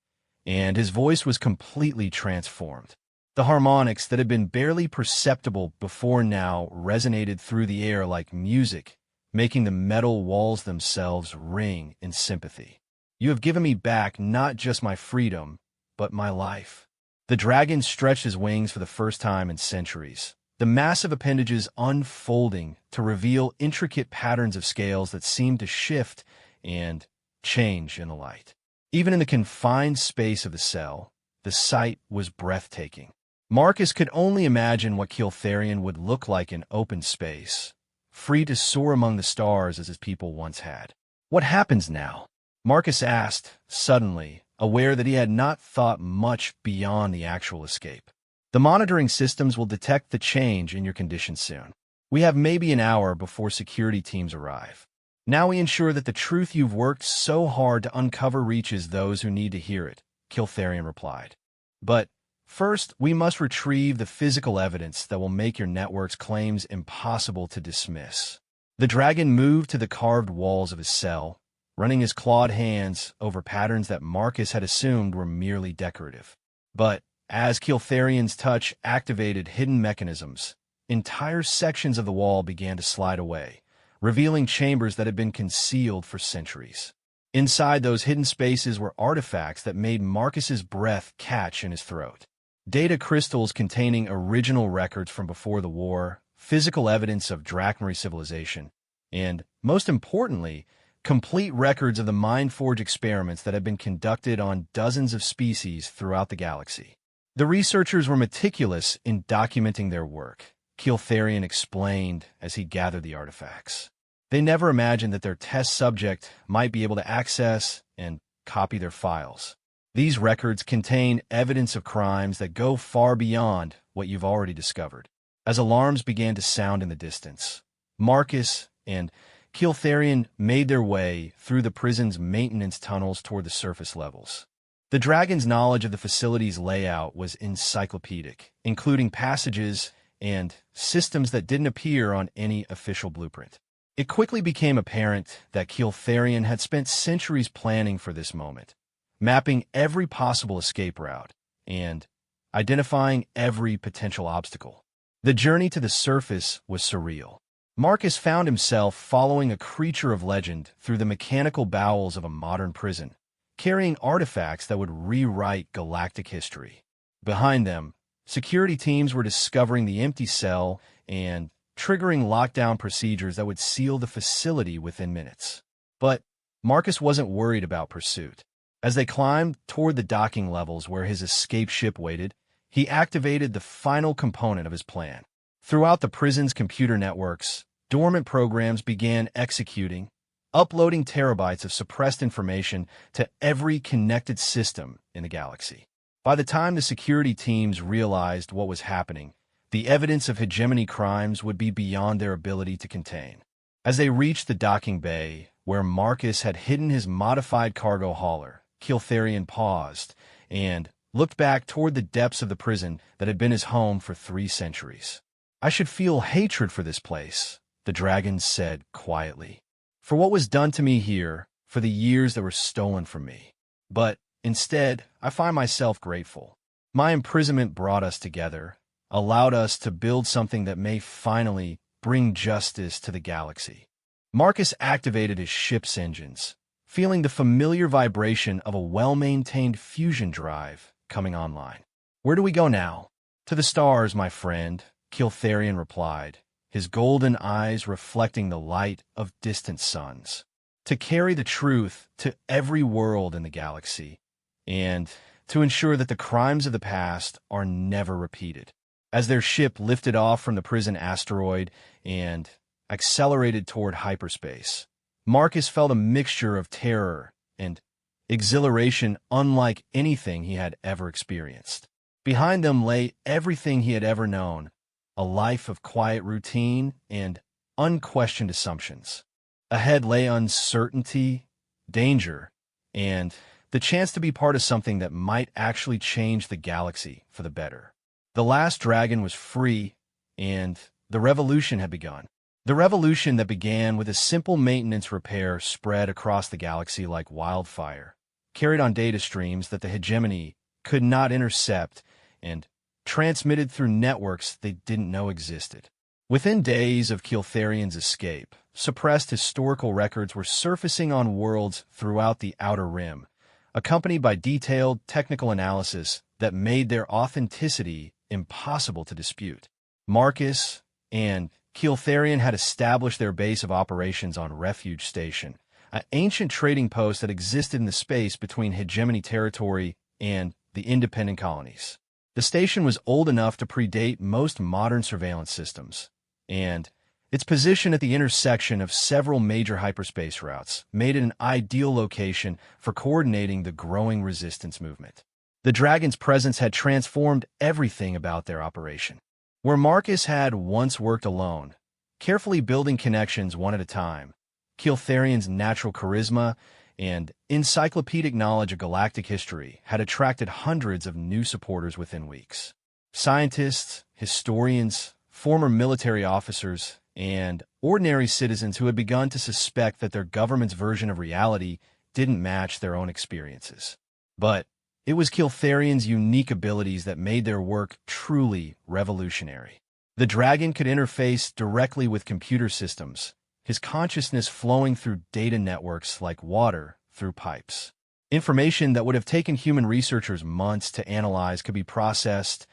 and his voice was completely transformed. The harmonics that had been barely perceptible before now resonated through the air like music, making the metal walls themselves ring in sympathy. "You have given me back not just my freedom, but my life." The dragon stretched his wings for the first time in centuries, the massive appendages unfolding to reveal intricate patterns of scales that seemed to shift and change in the light. Even in the confined space of the cell, the sight was breathtaking. Marcus could only imagine what Kiltharion would look like in open space, free to soar among the stars as his people once had. "What happens now?" Marcus asked, suddenly, aware that he had not thought much beyond the actual escape. "The monitoring systems will detect the change in your condition soon. We have maybe an hour before security teams arrive. Now we ensure that the truth you've worked so hard to uncover reaches those who need to hear it," Kiltharion replied. "But First, we must retrieve the physical evidence that will make your network's claims impossible to dismiss. The dragon moved to the carved walls of his cell, running his clawed hands over patterns that Marcus had assumed were merely decorative. But as Kiltharian's touch activated hidden mechanisms, entire sections of the wall began to slide away, revealing chambers that had been concealed for centuries. Inside those hidden spaces were artifacts that made Marcus's breath catch in his throat. Data crystals containing original records from before the war, physical evidence of Drachmary civilization, and, most importantly, complete records of the Mindforge experiments that had been conducted on dozens of species throughout the galaxy. The researchers were meticulous in documenting their work, Kiltharian explained as he gathered the artifacts. They never imagined that their test subject might be able to access and copy their files. These records contain evidence of crimes that go far beyond what you've already discovered. As alarms began to sound in the distance, Marcus and Kiltharian made their way through the prison's maintenance tunnels toward the surface levels. The dragon's knowledge of the facility's layout was encyclopedic, including passages and systems that didn't appear on any official blueprint. It quickly became apparent that Kiltharian had spent centuries planning for this moment, mapping every possible escape route and identifying every potential obstacle. The journey to the surface was surreal. Marcus found himself following a creature of legend through the mechanical bowels of a modern prison, carrying artifacts that would rewrite galactic history. Behind them, security teams were discovering the empty cell and triggering lockdown procedures that would seal the facility within minutes. But Marcus wasn't worried about pursuit. As they climbed toward the docking levels where his escape ship waited, he activated the final component of his plan. Throughout the prison's computer networks, dormant programs began executing, uploading terabytes of suppressed information to every connected system in the galaxy. By the time the security teams realized what was happening, the evidence of hegemony crimes would be beyond their ability to contain. As they reached the docking bay, where Marcus had hidden his modified cargo hauler, Kiltharian paused and looked back toward the depths of the prison that had been his home for 3 centuries. "I should feel hatred for this place," the dragon said quietly, "for what was done to me here, for the years that were stolen from me. But instead, I find myself grateful. My imprisonment brought us together, allowed us to build something that may finally bring justice to the galaxy." Marcus activated his ship's engines, feeling the familiar vibration of a well-maintained fusion drive coming online. "Where do we go now?" "To the stars, my friend," Kiltharian replied, his golden eyes reflecting the light of distant suns. "To carry the truth to every world in the galaxy, and to ensure that the crimes of the past are never repeated." As their ship lifted off from the prison asteroid and accelerated toward hyperspace, Marcus felt a mixture of terror and exhilaration unlike anything he had ever experienced. Behind them lay everything he had ever known, a life of quiet routine and unquestioned assumptions. Ahead lay uncertainty, danger, and the chance to be part of something that might actually change the galaxy for the better. The last dragon was free, and the revolution had begun. The revolution that began with a simple maintenance repair spread across the galaxy like wildfire, carried on data streams that the hegemony could not intercept and transmitted through networks they didn't know existed. Within days of Kiltharian's escape, suppressed historical records were surfacing on worlds throughout the Outer Rim, accompanied by detailed technical analysis that made their authenticity impossible to dispute. Marcus and Kiltharian had established their base of operations on Refuge Station, an ancient trading post that existed in the space between hegemony territory and the independent colonies. The station was old enough to predate most modern surveillance systems, and its position at the intersection of several major hyperspace routes made it an ideal location for coordinating the growing resistance movement. The Dragon's presence had transformed everything about their operation. Where Marcus had once worked alone, carefully building connections one at a time, Kiltharian's natural charisma and encyclopedic knowledge of galactic history had attracted hundreds of new supporters within weeks. Scientists, historians, former military officers, and ordinary citizens who had begun to suspect that their government's version of reality didn't match their own experiences. But it was Kiltharian's unique abilities that made their work truly revolutionary. The dragon could interface directly with computer systems, his consciousness flowing through data networks like water through pipes. Information that would have taken human researchers months to analyze could be processed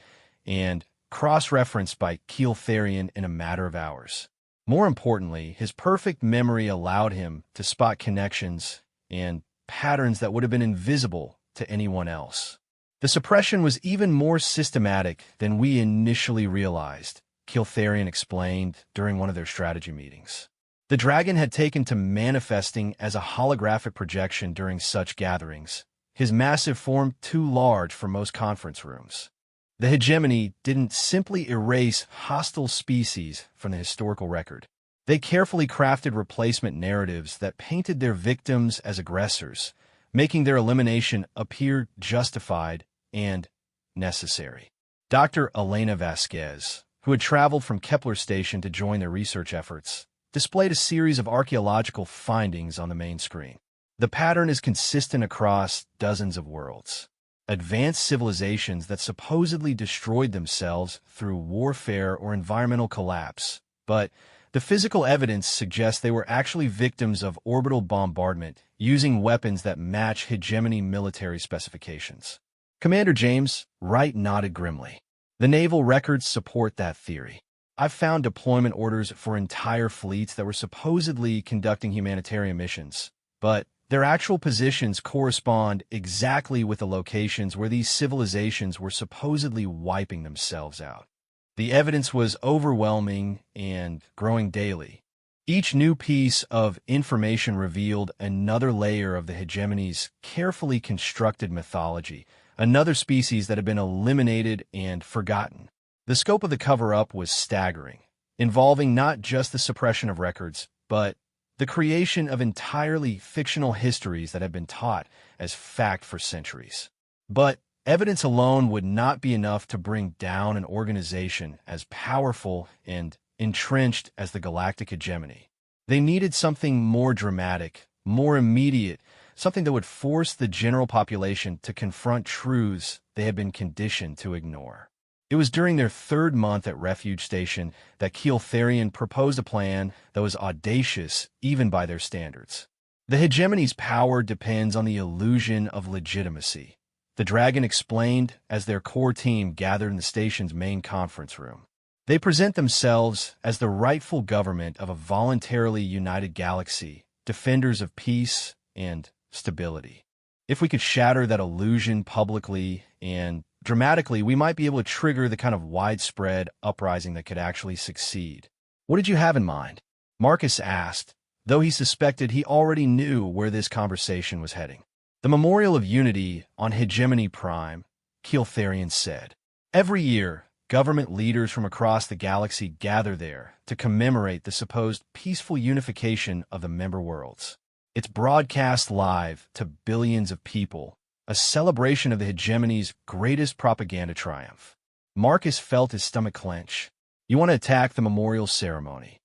and cross-referenced by Kiltharian in a matter of hours. More importantly, his perfect memory allowed him to spot connections and patterns that would have been invisible to anyone else. The suppression was even more systematic than we initially realized, Kiltharian explained during one of their strategy meetings. The dragon had taken to manifesting as a holographic projection during such gatherings, his massive form too large for most conference rooms. The hegemony didn't simply erase hostile species from the historical record. They carefully crafted replacement narratives that painted their victims as aggressors, making their elimination appear justified and necessary. Dr. Elena Vasquez, who had traveled from Kepler Station to join their research efforts, displayed a series of archaeological findings on the main screen. The pattern is consistent across dozens of worlds. Advanced civilizations that supposedly destroyed themselves through warfare or environmental collapse, but the physical evidence suggests they were actually victims of orbital bombardment using weapons that match hegemony military specifications. Commander James Wright nodded grimly. The naval records support that theory. I've found deployment orders for entire fleets that were supposedly conducting humanitarian missions, but their actual positions correspond exactly with the locations where these civilizations were supposedly wiping themselves out. The evidence was overwhelming and growing daily. Each new piece of information revealed another layer of the hegemony's carefully constructed mythology, another species that had been eliminated and forgotten. The scope of the cover-up was staggering, involving not just the suppression of records, but the creation of entirely fictional histories that had been taught as fact for centuries. But evidence alone would not be enough to bring down an organization as powerful and entrenched as the galactic hegemony. They needed something more dramatic, more immediate, something that would force the general population to confront truths they had been conditioned to ignore. It was during their third month at Refuge Station that Kiltharian proposed a plan that was audacious even by their standards. The hegemony's power depends on the illusion of legitimacy, the dragon explained as their core team gathered in the station's main conference room. They present themselves as the rightful government of a voluntarily united galaxy, defenders of peace and stability. If we could shatter that illusion publicly and dramatically, we might be able to trigger the kind of widespread uprising that could actually succeed. What did you have in mind? Marcus asked, though he suspected he already knew where this conversation was heading. The Memorial of Unity on Hegemony Prime, Kiltharian said. Every year, government leaders from across the galaxy gather there to commemorate the supposed peaceful unification of the member worlds. It's broadcast live to billions of people, a celebration of the hegemony's greatest propaganda triumph. Marcus felt his stomach clench. You want to attack the memorial ceremony.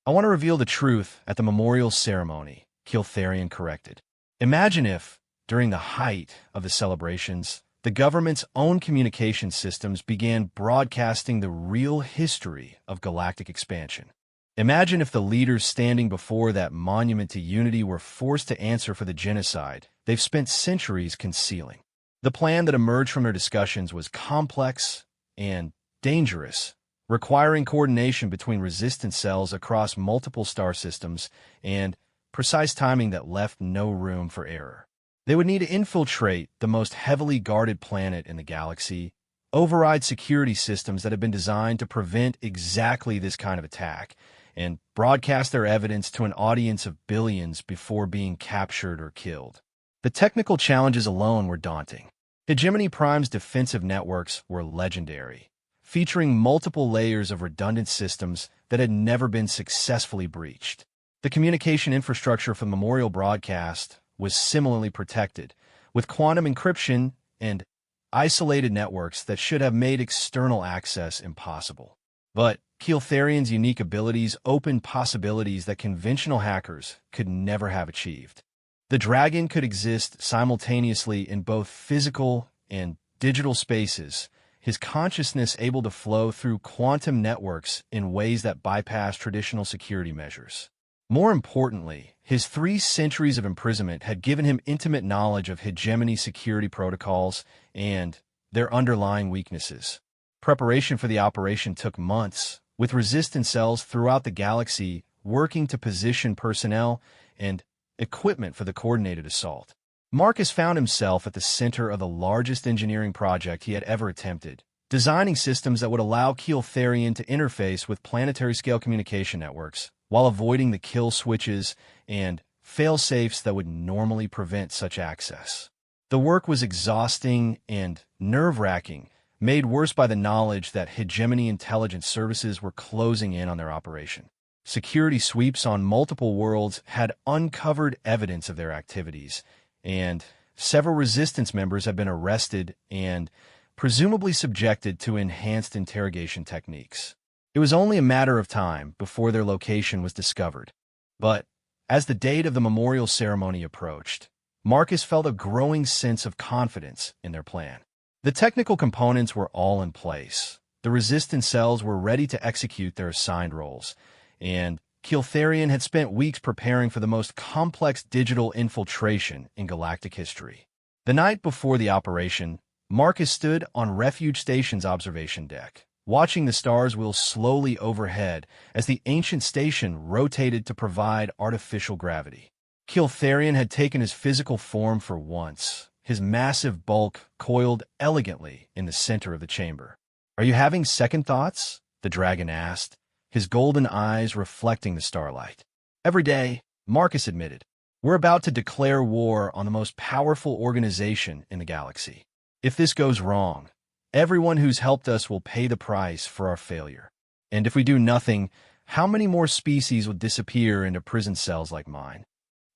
I want to reveal the truth at the memorial ceremony, Kiltharian corrected. Imagine if, during the height of the celebrations, the government's own communication systems began broadcasting the real history of galactic expansion. Imagine if the leaders standing before that monument to unity were forced to answer for the genocide they've spent centuries concealing. The plan that emerged from their discussions was complex and dangerous, requiring coordination between resistance cells across multiple star systems and precise timing that left no room for error. They would need to infiltrate the most heavily guarded planet in the galaxy, override security systems that have been designed to prevent exactly this kind of attack, and broadcast their evidence to an audience of billions before being captured or killed. The technical challenges alone were daunting. Hegemony Prime's defensive networks were legendary, featuring multiple layers of redundant systems that had never been successfully breached. The communication infrastructure for the memorial broadcast was similarly protected, with quantum encryption and isolated networks that should have made external access impossible. But Keeltharian's unique abilities opened possibilities that conventional hackers could never have achieved. The Dragon could exist simultaneously in both physical and digital spaces, his consciousness able to flow through quantum networks in ways that bypass traditional security measures. More importantly, his 3 centuries of imprisonment had given him intimate knowledge of hegemony security protocols and their underlying weaknesses. Preparation for the operation took months, with resistance cells throughout the galaxy working to position personnel and equipment for the coordinated assault. Marcus found himself at the center of the largest engineering project he had ever attempted, designing systems that would allow Keeltharian to interface with planetary-scale communication networks, while avoiding the kill switches and fail-safes that would normally prevent such access. The work was exhausting and nerve-wracking, made worse by the knowledge that hegemony intelligence services were closing in on their operation. Security sweeps on multiple worlds had uncovered evidence of their activities, and several resistance members have been arrested and presumably subjected to enhanced interrogation techniques. It was only a matter of time before their location was discovered. But as the date of the memorial ceremony approached, Marcus felt a growing sense of confidence in their plan. The technical components were all in place. The resistance cells were ready to execute their assigned roles, and Keeltharian had spent weeks preparing for the most complex digital infiltration in galactic history. The night before the operation, Marcus stood on Refuge Station's observation deck, watching the stars wheel slowly overhead as the ancient station rotated to provide artificial gravity. Keeltharian had taken his physical form for once, his massive bulk coiled elegantly in the center of the chamber. "Are you having second thoughts?" the dragon asked, his golden eyes reflecting the starlight. "Every day," Marcus admitted. "We're about to declare war on the most powerful organization in the galaxy. If this goes wrong, everyone who's helped us will pay the price for our failure. And if we do nothing, how many more species will disappear into prison cells like mine?"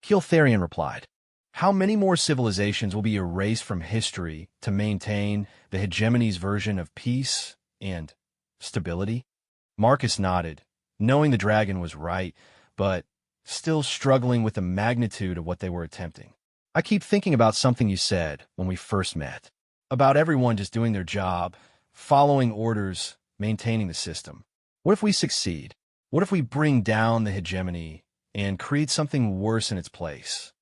Keeltharian replied, "How many more civilizations will be erased from history to maintain the hegemony's version of peace and stability?" Marcus nodded, knowing the dragon was right, but still struggling with the magnitude of what they were attempting. "I keep thinking about something you said when we first met, about everyone just doing their job, following orders, maintaining the system. What if we succeed? What if we bring down the hegemony and create something worse in its place?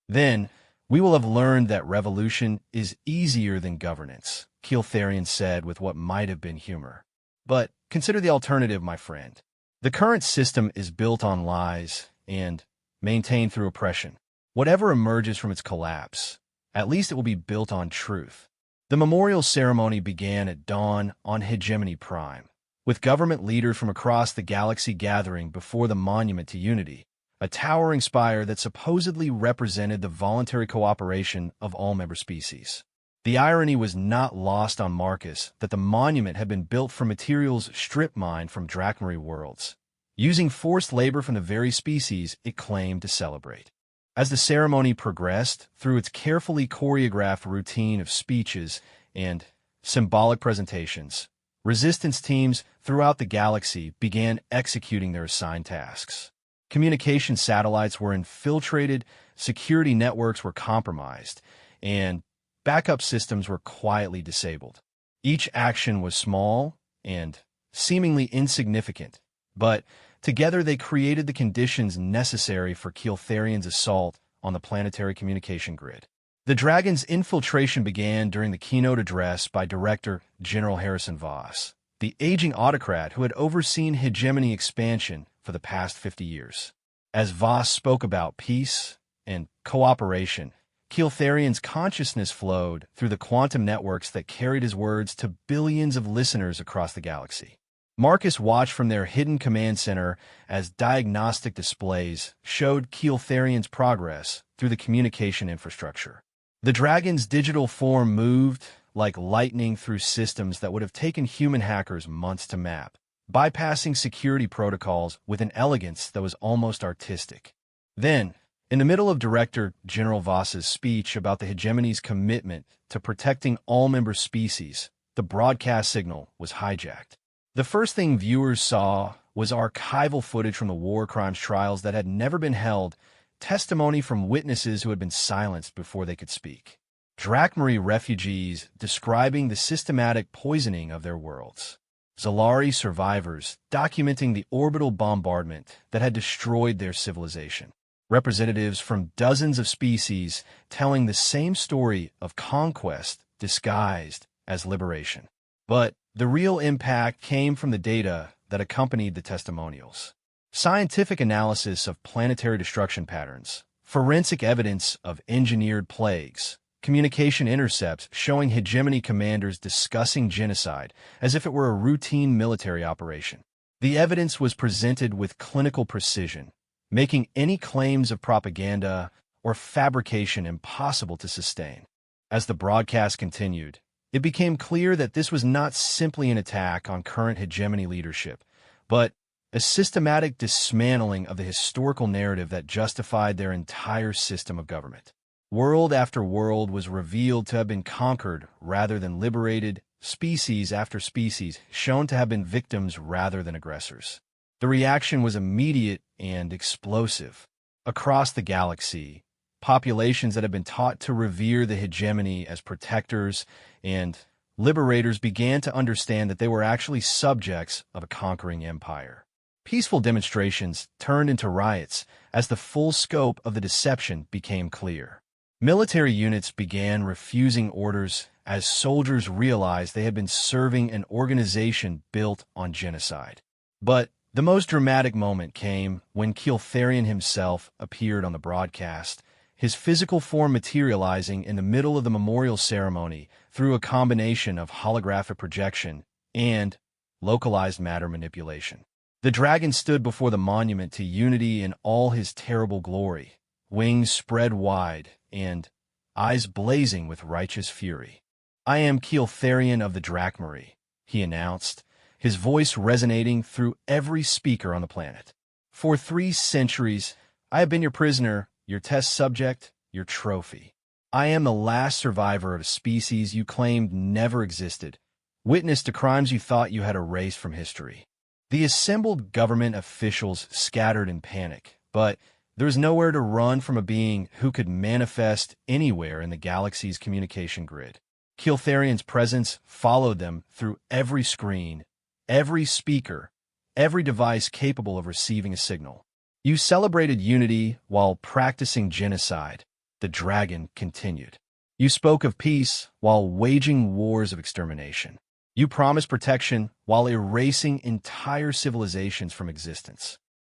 Then we will have learned that revolution is easier than governance," Keeltharian said with what might have been humor. "But consider the alternative, my friend. The current system is built on lies and maintained through oppression. Whatever emerges from its collapse, at least it will be built on truth." The memorial ceremony began at dawn on Hegemony Prime, with government leaders from across the galaxy gathering before the Monument to Unity, a towering spire that supposedly represented the voluntary cooperation of all member species. The irony was not lost on Marcus that the monument had been built from materials strip-mined from Drachmary worlds, using forced labor from the very species it claimed to celebrate. As the ceremony progressed through its carefully choreographed routine of speeches and symbolic presentations, resistance teams throughout the galaxy began executing their assigned tasks. Communication satellites were infiltrated, security networks were compromised, and backup systems were quietly disabled. Each action was small and seemingly insignificant, but together they created the conditions necessary for Keeltharian's assault on the planetary communication grid. The Dragon's infiltration began during the keynote address by Director General Harrison Voss, the aging autocrat who had overseen hegemony expansion for the past 50 years. As Voss spoke about peace and cooperation, Keeltharian's consciousness flowed through the quantum networks that carried his words to billions of listeners across the galaxy. Marcus watched from their hidden command center as diagnostic displays showed Keeltharian's progress through the communication infrastructure. The dragon's digital form moved like lightning through systems that would have taken human hackers months to map, bypassing security protocols with an elegance that was almost artistic. Then, In the middle of Director General Voss's speech about the hegemony's commitment to protecting all member species, the broadcast signal was hijacked. The first thing viewers saw was archival footage from the war crimes trials that had never been held, testimony from witnesses who had been silenced before they could speak. Drakmari refugees describing the systematic poisoning of their worlds. Zalari survivors documenting the orbital bombardment that had destroyed their civilization. Representatives from dozens of species telling the same story of conquest disguised as liberation. But the real impact came from the data that accompanied the testimonials. Scientific analysis of planetary destruction patterns, forensic evidence of engineered plagues, communication intercepts showing hegemony commanders discussing genocide as if it were a routine military operation. The evidence was presented with clinical precision, making any claims of propaganda or fabrication impossible to sustain. As the broadcast continued, it became clear that this was not simply an attack on current hegemony leadership, but a systematic dismantling of the historical narrative that justified their entire system of government. World after world was revealed to have been conquered rather than liberated, species after species shown to have been victims rather than aggressors. The reaction was immediate and explosive. Across the galaxy, populations that had been taught to revere the hegemony as protectors and liberators began to understand that they were actually subjects of a conquering empire. Peaceful demonstrations turned into riots as the full scope of the deception became clear. Military units began refusing orders as soldiers realized they had been serving an organization built on genocide. But the most dramatic moment came when Keeltharian himself appeared on the broadcast, his physical form materializing in the middle of the memorial ceremony through a combination of holographic projection and localized matter manipulation. The dragon stood before the monument to unity in all his terrible glory, wings spread wide and eyes blazing with righteous fury. "I am Keeltharian of the Drakmari," he announced, his voice resonating through every speaker on the planet. "For 3 centuries, I have been your prisoner, your test subject, your trophy. I am the last survivor of a species you claimed never existed, witness to crimes you thought you had erased from history." The assembled government officials scattered in panic, but there was nowhere to run from a being who could manifest anywhere in the galaxy's communication grid. Keeltharian's presence followed them through every screen, every speaker, every device capable of receiving a signal. "You celebrated unity while practicing genocide," the dragon continued. "You spoke of peace while waging wars of extermination. You promised protection while erasing entire civilizations from existence.